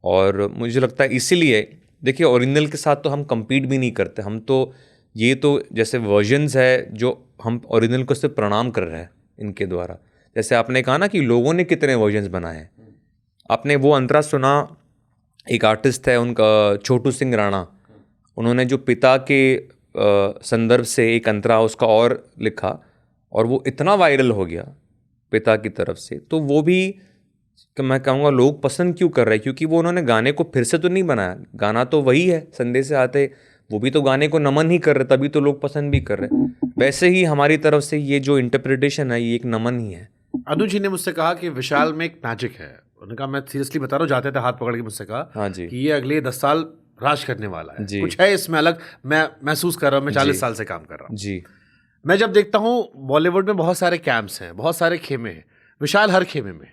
और मुझे लगता है इसीलिए, देखिए, ओरिजिनल के साथ तो हम compete भी नहीं करते, हम तो ये तो जैसे वर्जन्स है जो हम ओरिजिनल को सिर्फ प्रणाम कर रहे हैं इनके द्वारा। जैसे आपने कहा ना कि लोगों ने कितने वर्जन्स बनाए हैं, आपने वो अंतरा सुना, एक आर्टिस्ट है उनका छोटू सिंह राणा, उन्होंने जो पिता के संदर्भ से एक अंतरा उसका और लिखा और वो इतना वायरल हो गया पिता की तरफ से। तो वो भी मैं कहूँगा लोग पसंद क्यों कर रहे हैं, क्योंकि वो उन्होंने गाने को फिर से तो नहीं बनाया, गाना तो वही है, संदेश से आते, वो भी तो गाने को नमन ही कर रहे, तभी तो लोग पसंद भी कर रहे। वैसे ही हमारी तरफ से ये जो इंटरप्रिटेशन है, ये एक नमन ही है। अनुज जी ने मुझसे कहा कि विशाल में एक मैजिक है। उन्होंने कहा, मैं सीरियसली बता रहा हूँ, जाते थे हाथ पकड़ के मुझसे कहा, हाँ जी, कि ये अगले 10 साल राज करने वाला है, जी। कुछ है इसमें अलग। मैं महसूस कर रहा हूँ, मैं 40 जी। साल से काम कर रहा हूँ। जी मैं जब देखता हूँ बॉलीवुड में बहुत सारे कैंप्स हैं, बहुत सारे खेमे हैं, विशाल हर खेमे में।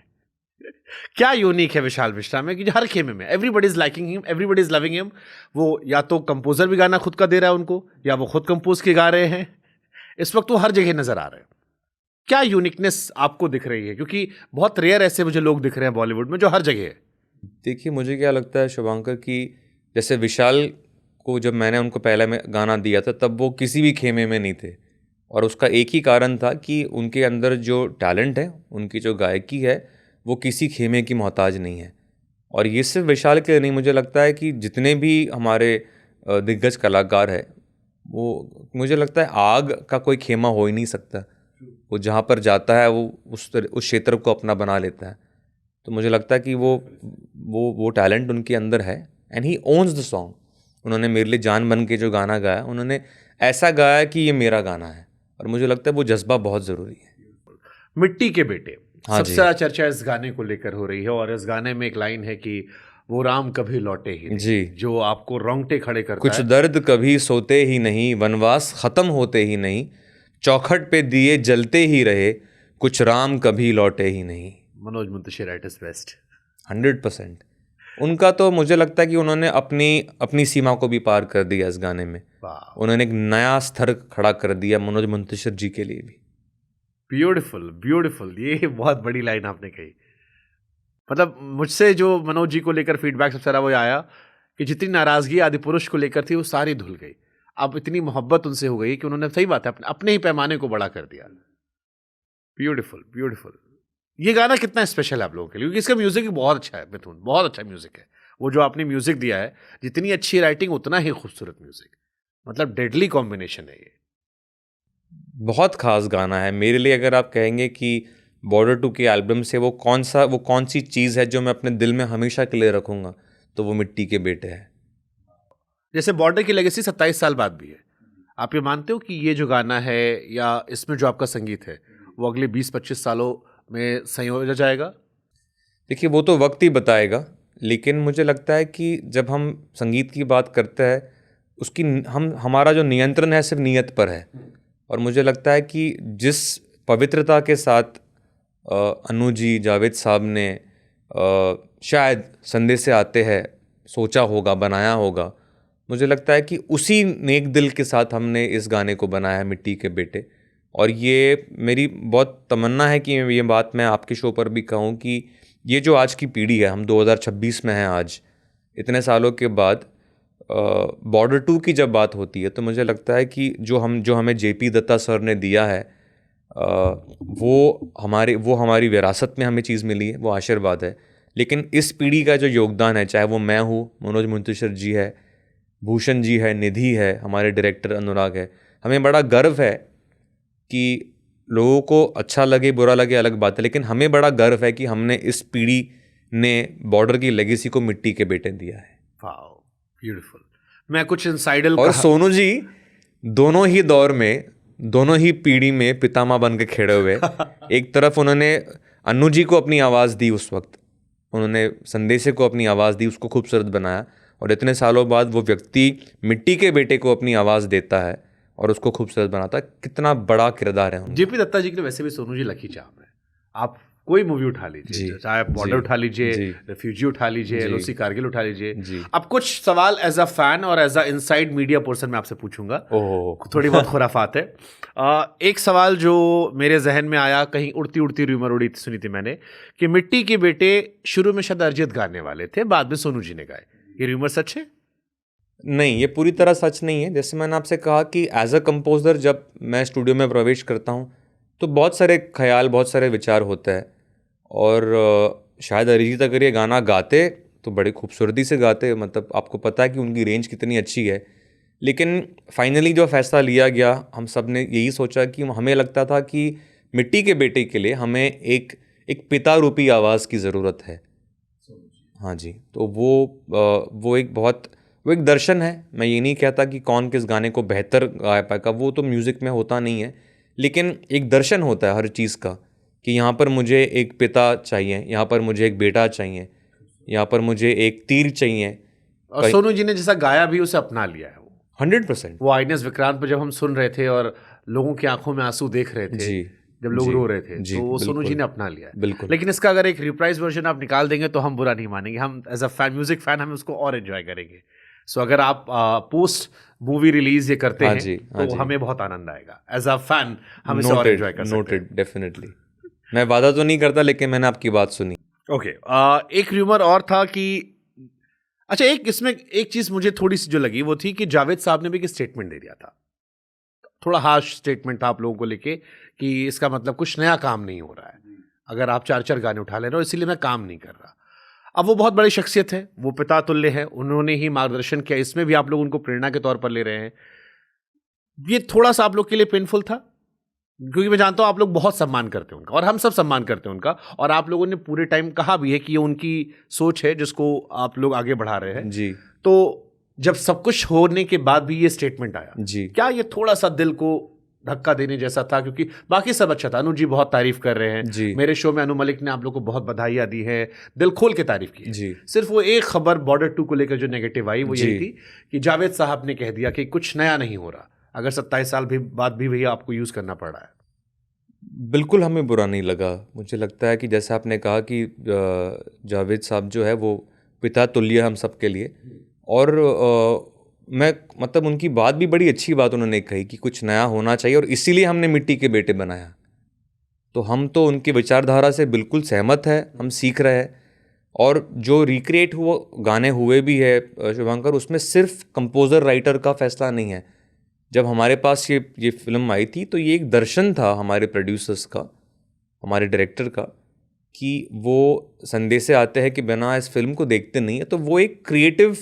क्या यूनिक है विशाल मिश्रा में कि हर खेमे में everybody is liking him, everybody is loving him. वो या तो कंपोजर भी गाना खुद का दे रहा है उनको, या वो खुद कंपोज के गा रहे हैं। इस वक्त वो हर जगह नजर आ रहे हैं। क्या यूनिकनेस आपको दिख रही है? क्योंकि बहुत रेयर ऐसे मुझे लोग दिख रहे हैं बॉलीवुड में जो हर जगह है। देखिए, मुझे क्या लगता है शुभांकर कि जैसे विशाल को जब मैंने उनको पहले में गाना दिया था तब वो किसी भी खेमे में नहीं थे, और उसका एक ही कारण था कि उनके अंदर जो टैलेंट है, उनकी जो गायकी है, वो किसी खेमे की मोहताज नहीं है। और ये सिर्फ विशाल के लिए नहीं, मुझे लगता है कि जितने भी हमारे दिग्गज कलाकार हैं, वो मुझे लगता है आग का कोई खेमा हो ही नहीं सकता। वो जहाँ पर जाता है वो उस क्षेत्र को अपना बना लेता है। तो मुझे लगता है कि वो टैलेंट उनके अंदर है, and he owns the song. उन्होंने मेरे लिए जान बन के जो गाना गाया, उन्होंने ऐसा गाया कि ये मेरा गाना है, और मुझे लगता है वो जज्बा बहुत ज़रूरी है। मिट्टी के बेटे, हाँ सबसे जी। ज्यादा चर्चा इस गाने को लेकर हो रही है, और इस गाने में एक लाइन है कि वो राम कभी लौटे ही नहीं, जी। जो आपको रोंगटे खड़े करता कुछ है। दर्द कभी सोते ही नहीं, वनवास ख़त्म होते ही नहीं, चौखट पे दिए जलते ही रहे, कुछ राम कभी लौटे ही नहीं। Manoj Muntashir at his best. 100%। उनका तो मुझे लगता है कि उन्होंने अपनी सीमा को भी पार कर दिया इस गाने में। वाह, उन्होंने एक नया स्तर खड़ा कर दिया मनोज मुंतशिर जी के लिए भी। ब्यूटीफुल ब्यूटीफुल, ये बहुत बड़ी लाइन आपने कही। मतलब मुझसे जो मनोज जी को लेकर फीडबैक सबसे ज्यादा वो आया कि जितनी नाराजगी आदि पुरुष को लेकर थी वो सारी धुल गई। अब इतनी मोहब्बत उनसे हो गई कि उन्होंने, सही बात है, अपने ही पैमाने को बड़ा कर दिया। Beautiful beautiful. ये गाना कितना स्पेशल है आप लोगों के लिए? क्योंकि इसका म्यूजिक भी बहुत अच्छा है मिथुन, बहुत अच्छा म्यूजिक है। वो जो आपने म्यूजिक दिया है, जितनी अच्छी राइटिंग उतना ही खूबसूरत म्यूजिक। मतलब डेडली कॉम्बिनेशन है ये। बहुत ख़ास गाना है मेरे लिए। अगर आप कहेंगे कि बॉर्डर 2 के एल्बम से वो कौन सी चीज़ है जो मैं अपने दिल में हमेशा के लिए रखूँगा, तो वो मिट्टी के बेटे है। जैसे बॉर्डर की लेगेसी 27 साल बाद भी है, आप ये मानते हो कि ये जो गाना है या इसमें जो आपका संगीत है वो अगले 20-25 सालों में संयोजा जाएगा? देखिए, वो तो वक्त ही बताएगा, लेकिन मुझे लगता है कि जब हम संगीत की बात करते हैं, उसकी हमारा जो नियंत्रण है सिर्फ नियत पर है। और मुझे लगता है कि जिस पवित्रता के साथ अनु जी, जावेद साहब ने शायद संदेश से आते हैं सोचा होगा, बनाया होगा, मुझे लगता है कि उसी नेक दिल के साथ हमने इस गाने को बनाया है, मिट्टी के बेटे। और ये मेरी बहुत तमन्ना है कि ये बात मैं आपके शो पर भी कहूँ कि ये जो आज की पीढ़ी है, हम 2026 में हैं आज, इतने सालों के बाद बॉर्डर 2 की जब बात होती है तो मुझे लगता है कि जो हमें जेपी दत्ता सर ने दिया है, वो हमारी विरासत में हमें चीज़ मिली है, वो आशीर्वाद है। लेकिन इस पीढ़ी का जो योगदान है, चाहे वो मैं हूँ, मनोज मुंतशिर जी है, भूषण जी है, निधि है, हमारे डायरेक्टर अनुराग है, हमें बड़ा गर्व है कि लोगों को अच्छा लगे बुरा लगे अलग बात है, लेकिन हमें बड़ा गर्व है कि हमने इस पीढ़ी ने बॉर्डर की लेगेसी को मिट्टी के बेटे दिया है। Wow, beautiful. मैं कुछ इनसाइडल और सोनू जी दोनों ही दौर में, दोनों ही पीढ़ी में पितामह बन के खड़े हुए। एक तरफ उन्होंने अन्नू जी को अपनी आवाज़ दी, उस वक्त उन्होंने संदेशे को अपनी आवाज़ दी, उसको खूबसूरत बनाया, और इतने सालों बाद वो व्यक्ति मिट्टी के बेटे को अपनी आवाज़ देता है और उसको खूबसूरत बनाता है। कितना बड़ा किरदार है उनका। जेपी दत्ता जी के लिए वैसे भी सोनू जी लकी चार्म है। आप कोई मूवी उठा लीजिए, चाहे आप बॉर्डर उठा लीजिए, रिफ्यूजी उठा लीजिए, एलओसी कारगिल उठा लीजिए। अब कुछ सवाल एज अ फैन और as a inside media person मैं आपसे पूछूंगा, थोड़ी बहुत खुराफात है। एक सवाल जो मेरे जहन में आया, कहीं उड़ती उड़ती रूमर उड़ी सुनी थी मैंने, कि मिट्टी के बेटे शुरू में शायद अरिजीत गाने वाले थे, बाद में सोनू जी ने गाए। ये रूमर सच है? नहीं, ये पूरी तरह सच नहीं है। जैसे मैंने आपसे कहा कि एज अ कंपोजर जब मैं स्टूडियो में प्रवेश करता हूँ तो बहुत सारे ख्याल, बहुत सारे विचार होते हैं, और शायद अरिजीत अगर ये गाना गाते तो बड़ी खूबसूरती से गाते, मतलब आपको पता है कि उनकी रेंज कितनी अच्छी है। लेकिन फाइनली जो फैसला लिया गया, हम सब ने यही सोचा कि हमें लगता था कि मिट्टी के बेटे के लिए हमें एक पिता रूपी आवाज़ की ज़रूरत है। हाँ जी, तो वो एक दर्शन है। मैं ये नहीं कहता कि कौन किस गाने को बेहतर गा पाएगा, वो तो म्यूज़िक में होता नहीं है, लेकिन एक दर्शन होता है हर चीज़ का कि यहाँ पर मुझे एक पिता चाहिए, यहाँ पर मुझे एक बेटा चाहिए, यहाँ पर मुझे एक तीर चाहिए, और सोनू जी ने जैसा गाया भी उसे अपना लिया है। 100%। वो आईएनएस विक्रांत पर जब हम सुन रहे थे और लोगों की आंखों में आंसू देख रहे थे, जी, जब लोग जी, रो रहे थे, जी, तो वो सोनू जी बिल्कुल, ने अपना लिया है। बिल्कुल। लेकिन इसका अगर एक रिप्राइज वर्जन आप निकाल देंगे तो हम बुरा नहीं मानेंगे, हम as a fan, music fan, हम उसको और एंजॉय करेंगे। सो अगर आप पोस्ट मूवी रिलीज ये करते हाँ हैं जी, हाँ तो जी। हमें बहुत आनंद आएगा। एज अ फैन हम इसे और नोटेड, एंजॉय कर सकते हैं। Noted, definitely. मैं वादा तो नहीं करता, लेकिन मैंने आपकी बात सुनी। ओके, एक र्यूमर और था कि अच्छा, एक इसमें एक चीज मुझे थोड़ी सी जो लगी वो थी कि जावेद साहब ने भी एक स्टेटमेंट दे दिया था, थोड़ा हार्श स्टेटमेंट था आप लोगों को लेके कि इसका मतलब कुछ नया काम नहीं हो रहा है, अगर आप 4-4 गाने उठा ले रहे हो इसीलिए मैं काम नहीं कर रहा। अब वो बहुत बड़ी शख्सियत है, वो पिता तुल्य है, उन्होंने ही मार्गदर्शन किया, इसमें भी आप लोग उनको प्रेरणा के तौर पर ले रहे हैं। ये थोड़ा सा आप लोग के लिए पेनफुल था, क्योंकि मैं जानता हूं आप लोग बहुत सम्मान करते हैं उनका और हम सब सम्मान करते हैं उनका, और आप लोगों ने पूरे टाइम कहा भी है कि ये उनकी सोच है जिसको आप लोग आगे बढ़ा रहे हैं। जी, तो जब सब कुछ होने के बाद भी ये स्टेटमेंट आया, जी। क्या ये थोड़ा सा दिल को धक्का देने जैसा था? क्योंकि बाकी सब अच्छा था, अनु जी बहुत तारीफ कर रहे हैं, जी। मेरे शो में अनु मलिक ने आप लोग को बहुत बधाइयाँ दी है, दिल खोल के तारीफ की है। जी। सिर्फ वो एक खबर बॉर्डर 2 को लेकर जो नेगेटिव आई वो यही जी। थी कि जावेद साहब ने कह दिया कि कुछ नया नहीं हो रहा, अगर 27 साल भी बाद भी भैया आपको यूज करना पड़ रहा है। बिल्कुल हमें बुरा नहीं लगा। मुझे लगता है कि जैसे आपने कहा कि जावेद साहब जो है वो पिता तुल्य हम सब के लिए, और मैं मतलब उनकी बात भी बड़ी अच्छी बात उन्होंने कही कि कुछ नया होना चाहिए, और इसीलिए हमने मिट्टी के बेटे बनाया। तो हम तो उनकी विचारधारा से बिल्कुल सहमत है, हम सीख रहे हैं। और जो रिक्रिएट हुआ गाने हुए भी है शुभंकर, उसमें सिर्फ कंपोज़र राइटर का फैसला नहीं है। जब हमारे पास ये फिल्म आई थी तो ये एक दर्शन था हमारे प्रोड्यूसर्स का, हमारे डायरेक्टर का, कि वो संदेश से आते हैं कि बिना इस फिल्म को देखते नहीं है। तो वो एक क्रिएटिव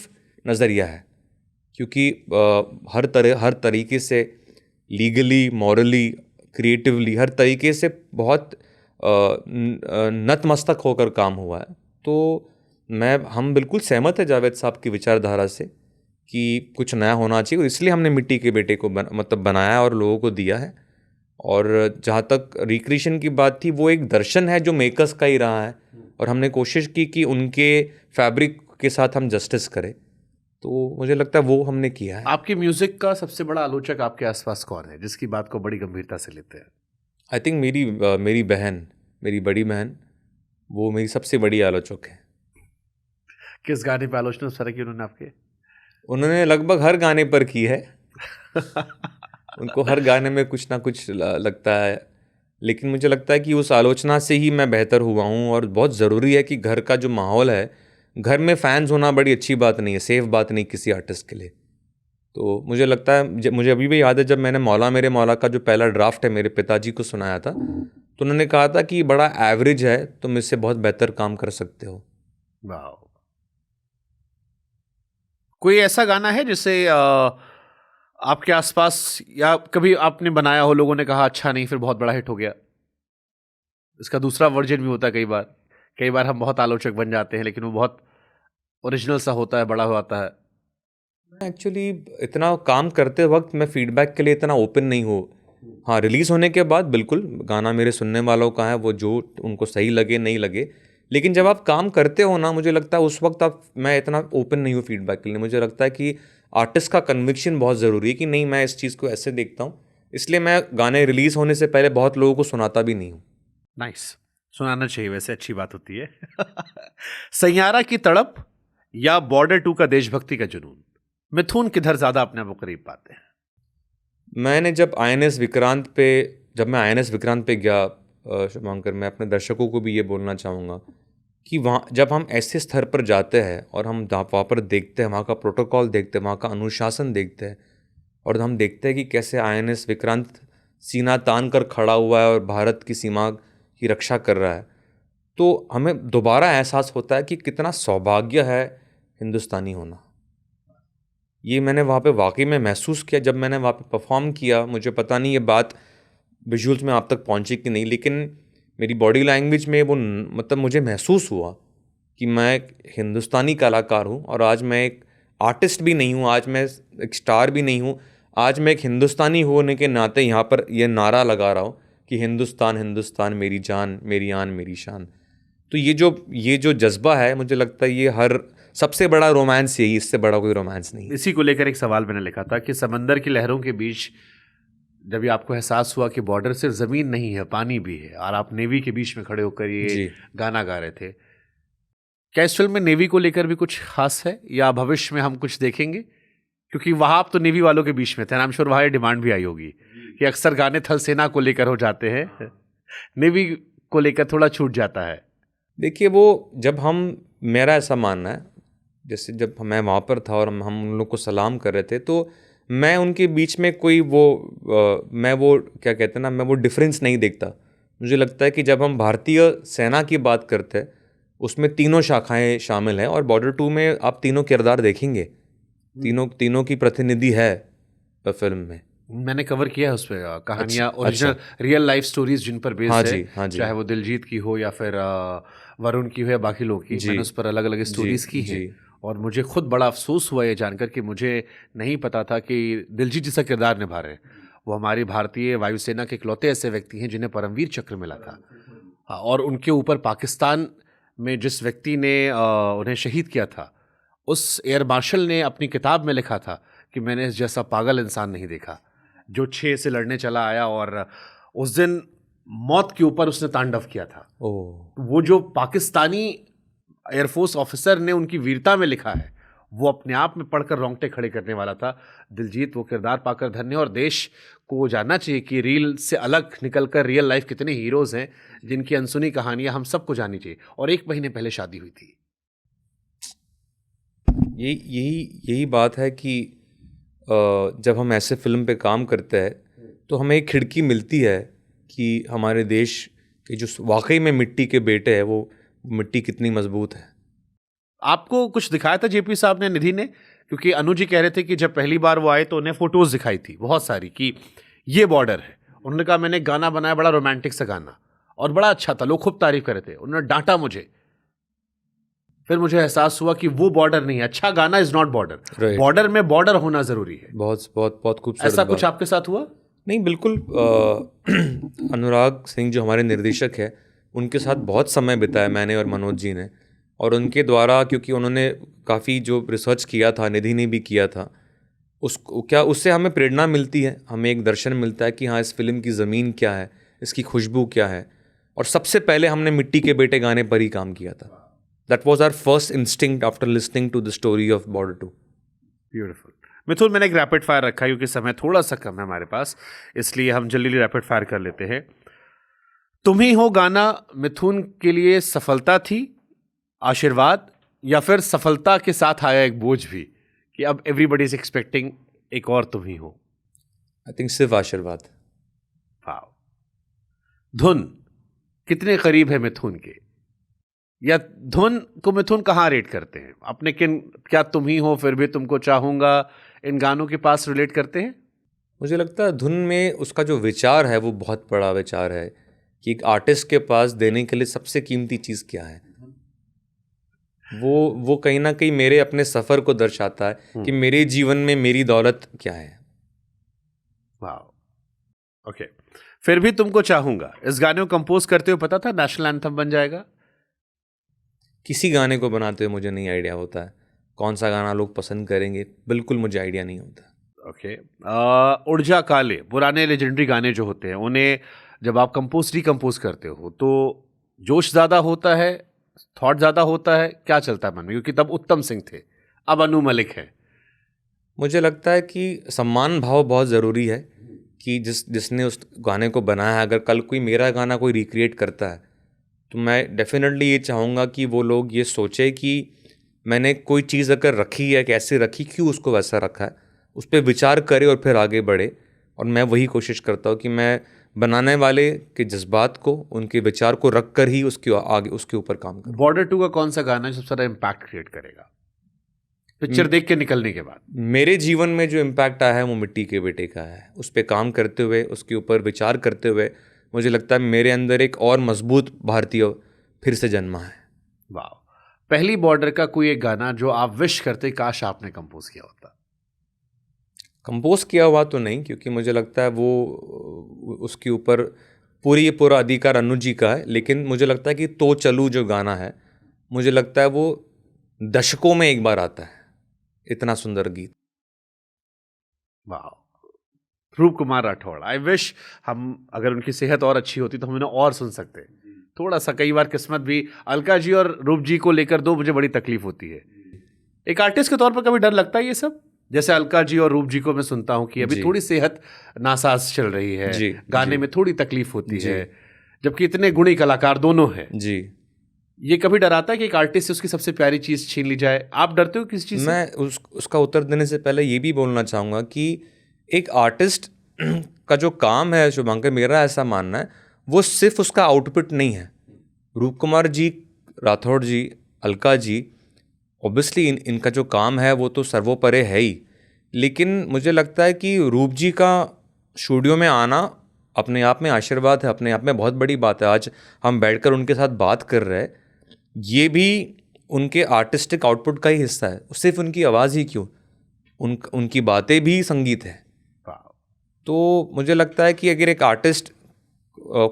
नज़रिया है, क्योंकि हर तरीके से लीगली, मॉरली, क्रिएटिवली, हर तरीके से बहुत नतमस्तक होकर काम हुआ है। तो हम बिल्कुल सहमत है जावेद साहब की विचारधारा से कि कुछ नया होना चाहिए, और इसलिए हमने मिट्टी के बेटे को बनाया और लोगों को दिया है। और जहाँ तक रिक्रिएशन की बात थी, वो एक दर्शन है जो मेकर्स का ही रहा है, और हमने कोशिश की कि उनके फैब्रिक के साथ हम जस्टिस करें। तो मुझे लगता है वो हमने किया है। आपकी म्यूजिक का सबसे बड़ा आलोचक आपके आसपास कौन है जिसकी बात को बड़ी गंभीरता से लेते हैं? आई थिंक मेरी बहन, मेरी बड़ी बहन, वो मेरी सबसे बड़ी आलोचक है। किस गाने पे आलोचना उस तरह की उन्होंने आपके? उन्होंने लगभग हर गाने पर की है। उनको हर गाने में कुछ ना कुछ लगता है, लेकिन मुझे लगता है कि उस आलोचना से ही मैं बेहतर हुआ हूँ। और बहुत ज़रूरी है कि घर का जो माहौल है, घर में फैंस होना बड़ी अच्छी बात नहीं है, सेफ बात नहीं किसी आर्टिस्ट के लिए। तो मुझे लगता है, मुझे अभी भी याद है जब मैंने मौला मेरे मौला का जो पहला ड्राफ्ट है मेरे पिताजी को सुनाया था, तो उन्होंने कहा था कि बड़ा एवरेज है, तुम इससे बहुत बेहतर काम कर सकते हो। वाह। कोई ऐसा गाना है जिसे आपके आसपास या कभी आपने बनाया हो, लोगों ने कहा अच्छा नहीं, फिर बहुत बड़ा हिट हो गया? इसका दूसरा वर्जन भी होता है कई बार हम बहुत आलोचक बन जाते हैं, लेकिन वो बहुत ओरिजिनल सा होता है, बड़ा होता है। मैं एक्चुअली इतना काम करते वक्त मैं फीडबैक के लिए इतना ओपन नहीं हूँ। हाँ, रिलीज़ होने के बाद बिल्कुल गाना मेरे सुनने वालों का है, वो जो उनको सही लगे नहीं लगे, लेकिन जब आप काम करते हो ना, मुझे लगता है उस वक्त मैं इतना ओपन नहीं हूँ फीडबैक के लिए। मुझे लगता है कि आर्टिस्ट का कन्विक्शन बहुत ज़रूरी है कि नहीं, मैं इस चीज़ को ऐसे देखता हूँ, इसलिए मैं गाने रिलीज़ होने से पहले बहुत लोगों को सुनाता भी नहीं हूँ। नाइस, सुनाना चाहिए, वैसे अच्छी बात होती है। सैयारा की तड़प या बॉर्डर 2 का देशभक्ति का जुनून, मिथुन किधर ज़्यादा अपने आप को करीब पाते हैं? जब मैं आईएनएस विक्रांत पे गया शुभंकर, मैं अपने दर्शकों को भी ये बोलना चाहूँगा कि वहाँ जब हम ऐसे स्तर पर जाते हैं और हम वहाँ पर देखते हैं, वहाँ का प्रोटोकॉल देखते हैं, वहाँ का अनुशासन देखते हैं, और हम देखते हैं कि कैसे आईएनएस विक्रांत सीना तान कर खड़ा हुआ है और भारत की सीमा की रक्षा कर रहा है, तो हमें दोबारा एहसास होता है कि कितना सौभाग्य है हिंदुस्तानी होना। ये मैंने वहाँ पे वाकई में महसूस किया जब मैंने वहाँ पे परफॉर्म किया। मुझे पता नहीं ये बात विजुअल्स में आप तक पहुँची कि नहीं, लेकिन मेरी बॉडी लैंग्वेज में वो मतलब मुझे महसूस हुआ कि मैं एक हिंदुस्तानी कलाकार हूँ, और आज मैं एक आर्टिस्ट भी नहीं हूँ, आज मैं एक स्टार भी नहीं हूँ, आज मैं एक हिंदुस्तानी होने के नाते यहाँ पर यह नारा लगा रहा हूँ कि हिंदुस्तान हिंदुस्तान मेरी जान, मेरी आन, मेरी शान। तो ये जो जज्बा है, मुझे लगता है ये हर सबसे बड़ा रोमांस यही, इससे बड़ा कोई रोमांस नहीं है। इसी को लेकर एक सवाल मैंने लिखा था कि समंदर की लहरों के बीच जब ये आपको एहसास हुआ कि बॉर्डर सिर्फ ज़मीन नहीं है, पानी भी है, और आप नेवी के बीच में खड़े होकर ये जी। गाना गा रहे थे, क्या इस फिल्म में नेवी को लेकर भी कुछ खास है या भविष्य में हम कुछ देखेंगे? क्योंकि वहाँ आप तो नेवी वालों के बीच में थे, आई एम श्योर वहाँ ये डिमांड भी आई होगी कि अक्सर गाने थल सेना को लेकर हो जाते हैं, नेवी को लेकर थोड़ा छूट जाता है। देखिए, वो जब मेरा ऐसा मानना है, जैसे जब मैं वहाँ पर था और हम उन लोग को सलाम कर रहे थे, तो मैं उनके बीच में कोई मैं वो क्या कहते हैं ना, मैं वो डिफरेंस नहीं देखता। मुझे लगता है कि जब हम भारतीय सेना की बात करते हैं, उसमें तीनों शाखाएं शामिल हैं, और बॉर्डर 2 में आप तीनों किरदार देखेंगे, तीनों की प्रतिनिधि है फिल्म में। मैंने कवर किया है उस पर कहानियाँ, अच्छा, ओरिजिनल रियल लाइफ स्टोरीज जिन पर बेस्ड हाँ है, जी, हाँ जी। चाहे वो दिलजीत की हो या फिर वरुण की हो या बाकी लोग की, जी, मैंने उस पर अलग अलग स्टोरीज की हैं। जी। और मुझे खुद बड़ा अफसोस हुआ ये जानकर कि मुझे नहीं पता था कि दिलजीत जैसा किरदार निभा रहे हैं। वो हमारी भारतीय वायुसेना के इकलौते ऐसे व्यक्ति हैं जिन्हें परमवीर चक्र मिला था। हाँ, और उनके ऊपर पाकिस्तान में जिस व्यक्ति ने उन्हें शहीद किया था, उस एयर मार्शल ने अपनी किताब में लिखा था कि मैंने इस जैसा पागल इंसान नहीं देखा, जो 6 से लड़ने चला आया और उस दिन मौत के ऊपर उसने तांडव किया था। ओह, वो जो पाकिस्तानी एयरफोर्स ऑफिसर ने उनकी वीरता में लिखा है, वो अपने आप में पढ़कर रोंगटे खड़े करने वाला था। दिलजीत वो किरदार पाकर धन्य, और देश को जानना चाहिए कि रील से अलग निकलकर रियल लाइफ कितने हीरोज़ हैं जिनकी अनसुनी कहानियां हम सबको जाननी चाहिए। और 1 महीने पहले शादी हुई थी। यही बात है कि जब हम ऐसे फिल्म पे काम करते हैं तो हमें एक खिड़की मिलती है कि हमारे देश के जो वाकई में मिट्टी के बेटे हैं, वो मिट्टी कितनी मजबूत है। आपको कुछ दिखाया था जेपी साहब ने, निधि ने? क्योंकि अनु जी कह रहे थे कि जब पहली बार वो आए तो उन्हें फोटोज दिखाई थी बहुत सारी कि ये बॉर्डर है। उन्होंने कहा मैंने गाना बनाया, बड़ा रोमांटिक सा गाना, और बड़ा अच्छा था, लोग खूब तारीफ कर रहे थे। उन्होंने डांटा मुझे, फिर मुझे एहसास हुआ कि वो बॉर्डर नहीं है, अच्छा गाना is not border, Right. Border में बॉर्डर होना जरूरी है। बहुत बहुत बहुत खूबसूरत ऐसा बात। कुछ आपके साथ हुआ? नहीं, बिल्कुल। अनुराग सिंह जो हमारे निर्देशक है, उनके साथ बहुत समय बिताया मैंने और मनोज जी ने, और उनके द्वारा, क्योंकि उन्होंने काफ़ी जो रिसर्च किया था, निधि ने भी किया था, उससे हमें प्रेरणा मिलती है, हमें एक दर्शन मिलता है कि हाँ, इस फिल्म की ज़मीन क्या है, इसकी खुशबू क्या है। और सबसे पहले हमने मिट्टी के बेटे गाने पर ही काम किया था। That was our first instinct after listening to the story of Border 2। Beautiful. Mithun, मैंने एक रैपिड फायर रखा है क्योंकि समय थोड़ा सा कम है हमारे पास, इसलिए हम जल्दी रैपिड फायर कर लेते हैं। तुम ही हो गाना मिथुन के लिए सफलता थी, आशीर्वाद, या फिर सफलता के साथ आया एक बोझ भी कि अब एवरीबडी इज एक्सपेक्टिंग एक और तुम ही हो? आई थिंक सिर्फ आशीर्वाद। वाओ। धुन कितने करीब है मिथुन के, या धुन को मिथुन कहाँ रेट करते हैं अपने? क्या तुम ही हो, फिर भी तुमको चाहूंगा, इन गानों के पास रिलेट करते हैं? मुझे लगता है धुन में उसका जो विचार है वो बहुत बड़ा विचार है कि एक आर्टिस्ट के पास देने के लिए सबसे कीमती चीज़ क्या है। वो कहीं ना कहीं मेरे अपने सफ़र को दर्शाता है कि मेरे जीवन में मेरी दौलत क्या है। वाह। ओके। फिर भी तुमको चाहूंगा, इस गाने को कंपोज करते हुए पता था नेशनल एंथम बन जाएगा? किसी गाने को बनाते हुए मुझे नहीं आइडिया होता है कौन सा गाना लोग पसंद करेंगे, बिल्कुल मुझे आइडिया नहीं होता। ओके। उड़जा काले, पुराने लेजेंडरी गाने जो होते हैं, उन्हें जब आप रिकम्पोज करते हो तो जोश ज़्यादा होता है, थॉट ज़्यादा होता है, क्या चलता है मन में? क्योंकि तब उत्तम सिंह थे, अब अनु मलिक है। मुझे लगता है कि सम्मान भाव बहुत ज़रूरी है कि जिसने उस गाने को बनाया है, अगर कल कोई मेरा गाना कोई रिक्रिएट करता है तो मैं डेफिनेटली ये चाहूँगा कि वो लोग ये सोचे कि मैंने कोई चीज़ अगर रखी है, कैसे रखी, क्यों उसको वैसा रखा है, उस पर विचार करे और फिर आगे बढ़े। और मैं वही कोशिश करता हूँ कि मैं बनाने वाले के जज्बात को, उनके विचार को रख कर ही उसके ऊपर काम करूँ। बॉर्डर 2 का कौन सा गाना सबसे ज़्यादा इम्पैक्ट क्रिएट करेगा पिक्चर देख के निकलने के बाद? मेरे जीवन में जो इम्पैक्ट आया है वो मिट्टी के बेटे का है। उस पर काम करते हुए, उसके ऊपर विचार करते हुए, मुझे लगता है मेरे अंदर एक और मजबूत भारतीय फिर से जन्मा है। वाह। पहली बॉर्डर का कोई एक गाना जो आप विश करते काश आपने कंपोज किया होता? कंपोज किया हुआ तो नहीं, क्योंकि मुझे लगता है वो उसके ऊपर पूरा अधिकार अनुज जी का है। लेकिन मुझे लगता है कि तो चलू जो गाना है, मुझे लगता है वो दशकों में एक बार आता है इतना सुंदर गीत। वाह, रूप कुमार राठौड़। आई विश हम अगर उनकी सेहत और अच्छी होती तो हम उन्हें और सुन सकते। थोड़ा सा कई बार किस्मत भी, अलका जी और रूप जी को लेकर दो मुझे बड़ी तकलीफ होती है। एक आर्टिस्ट के तौर पर कभी डर लगता है ये सब? जैसे अलका जी और रूप जी को मैं सुनता हूँ कि अभी जी। थोड़ी सेहत नासाज चल रही है, जी, गाने जी। में थोड़ी तकलीफ होती जी। है, जबकि इतने गुणी कलाकार दोनों हैं। जी, ये कभी डराता है कि एक आर्टिस्ट से उसकी सबसे प्यारी चीज छीन ली जाए? आप डरते हो किस चीज से? मैं उसका उत्तर देने से पहले ये भी बोलना चाहूँगा कि एक आर्टिस्ट का जो काम है शुभांकर, मेरा ऐसा मानना है, वो सिर्फ उसका आउटपुट नहीं है। रूप कुमार जी, राठौड़ जी, अलका जी, ऑब्वियसली इनका जो काम है वो तो सर्वोपरि है ही, लेकिन मुझे लगता है कि रूप जी का स्टूडियो में आना अपने आप में आशीर्वाद है, अपने आप में बहुत बड़ी बात है। आज हम बैठकर उनके साथ बात कर रहे हैं, ये भी उनके आर्टिस्टिक आउटपुट का ही हिस्सा है। सिर्फ उनकी आवाज़ ही क्यों, उनकी बातें भी संगीत है। तो मुझे लगता है कि अगर एक आर्टिस्ट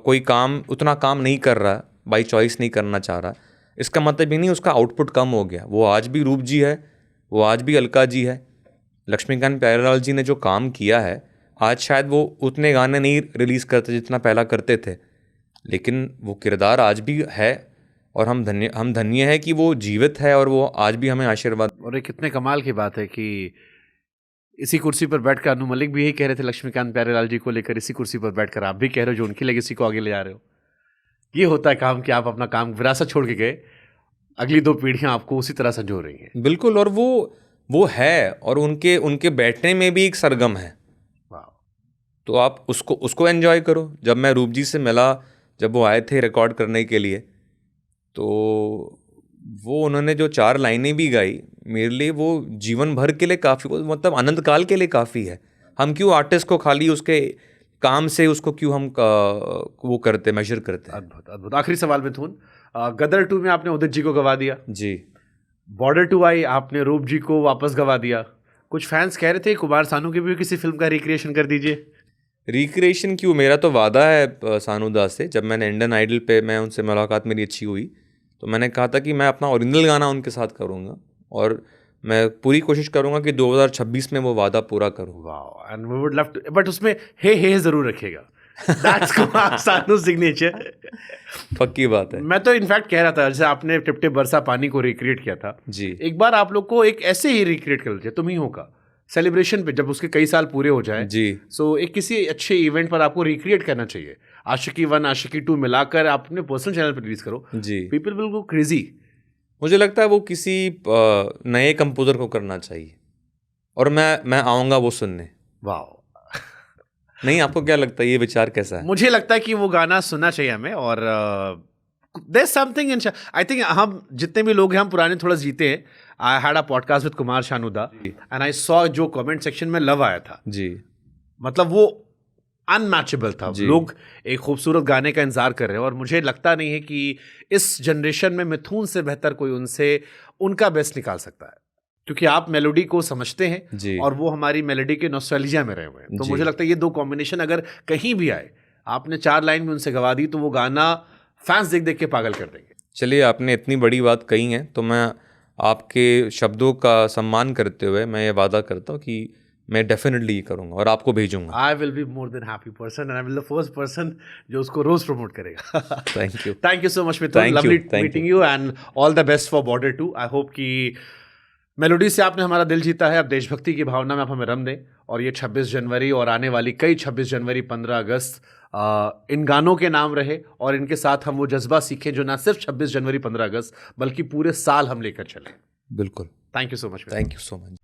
कोई काम उतना काम नहीं कर रहा, बाई चॉइस नहीं करना चाह रहा, इसका मतलब ही नहीं उसका आउटपुट कम हो गया। वो आज भी रूप जी है, वो आज भी अलका जी है। लक्ष्मीकांत प्यारेलाल जी ने जो काम किया है, आज शायद वो उतने गाने नहीं रिलीज़ करते जितना पहला करते थे, लेकिन वो किरदार आज भी है और हम धन्य है कि वो जीवित है और वो आज भी हमें आशीर्वाद। और ये कितने कमाल की बात है कि इसी कुर्सी पर बैठकर अनु मलिक भी यही कह रहे थे लक्ष्मीकांत प्यारेलाल जी को लेकर, इसी कुर्सी पर बैठकर आप भी कह रहे हो जो उनकी लेगेसी को आगे ले जा रहे हो। ये होता है काम कि आप अपना काम विरासत छोड़ के गए, अगली 2 पीढ़ियां आपको उसी तरह संजो रही हैं। बिल्कुल, और वो है, और उनके बैठने में भी एक सरगम है। तो आप उसको एंजॉय करो। जब मैं रूप जी से मिला, जब वो आए थे रिकॉर्ड करने के लिए, तो वो उन्होंने जो 4 लाइनें भी गाई, मेरे लिए वो जीवन भर के लिए काफ़ी, मतलब अनंत काल के लिए काफ़ी है। हम क्यों आर्टिस्ट को खाली उसके काम से उसको क्यों हम वो करते, मेजर करते हैं। अद्भुत अद्भुत। आखिरी सवाल मिथुन, गदर 2 में आपने उदित जी को गवा दिया जी, बॉर्डर 2 आई, आपने रूप जी को वापस गवा दिया। कुछ फैंस कह रहे थे कुमार सानू की भी किसी फिल्म का रिक्रिएशन कर दीजिए। रिक्रिएशन क्यों, मेरा तो वादा है सानू दास से। जब मैंने इंडियन आइडल पे मैं उनसे मुलाकात मेरी अच्छी हुई, तो मैंने कहा था कि मैं अपना ओरिजिनल गाना उनके साथ करूँगा और मैं पूरी कोशिश करूँगा कि 2026 में वो वादा पूरा करूँ। वाह, and we would love to, but उसमें हे जरूर रखेगा। That's Kumar Sanu signature. पक्की बात है। मैं तो इनफैक्ट कह रहा था, जैसे आपने टिप टिप बरसा पानी को रिक्रिएट किया था जी, एक बार आप लोग को एक ऐसे ही रिक्रिएट कर लीजिए, तुम ही हो का सेलिब्रेशन पे, जब उसके कई साल पूरे हो जाए जी। सो एक किसी अच्छे इवेंट पर आपको रिक्रिएट करना चाहिए। आशिकी 1 आशिकी 2 मिलाकर आप अपने पर्सनल चैनल पर रिलीज करो, जी। People will go crazy. मुझे लगता है वो किसी नए कंपोजर को करना चाहिए और मैं आऊँगा वो सुनने। वाह, नहीं, आपको क्या लगता है, ये विचार कैसा है? मुझे लगता है कि वो गाना सुनना चाहिए हमें। और there's something in I think हम जितने भी लोग हैं, हम पुराने थोड़ा जीते हैं। I had a podcast with Kumar Shanuda and I saw जो कमेंट सेक्शन में लव आया था, जी, मतलब वो अनमैचेबल था। जी। लोग एक खूबसूरत गाने का इंतजार कर रहे हैं और मुझे लगता नहीं है कि इस जनरेशन में मिथुन से बेहतर कोई उनसे उनका बेस्ट निकाल सकता है, क्योंकि आप मेलोडी को समझते हैं जी। और वो हमारी मेलोडी के नॉस्टैल्जिया में रहे हुए हैं। तो जी। मुझे लगता है ये 2 कॉम्बिनेशन अगर कहीं भी आए, आपने 4 लाइन में उनसे गवा दी, तो वो गाना फैंस देख देख के पागल कर देंगे। चलिए, आपने इतनी बड़ी बात कही है तो मैं आपके शब्दों का सम्मान करते हुए मैं ये वादा करता हूँ कि मैं डेफिनेटली ये करूँगा और आपको भेजूंगा। I will be more than happy person and I will the first person जो उसको रोज प्रमोट करेगा। Thank you so much Mithun, Thank you, lovely thank meeting you and all the best for border 2। I hope कि मेलोडी से आपने हमारा दिल जीता है, अब देशभक्ति की भावना में आप हमें रम दें और ये 26 जनवरी और आने वाली कई 26 जनवरी 15 अगस्त इन गानों के नाम रहे और इनके साथ हम वो जज्बा सीखें जो ना सिर्फ 26 जनवरी 15 अगस्त बल्कि पूरे साल हम लेकर चलें। बिल्कुल। Thank you so much. Thank you so much.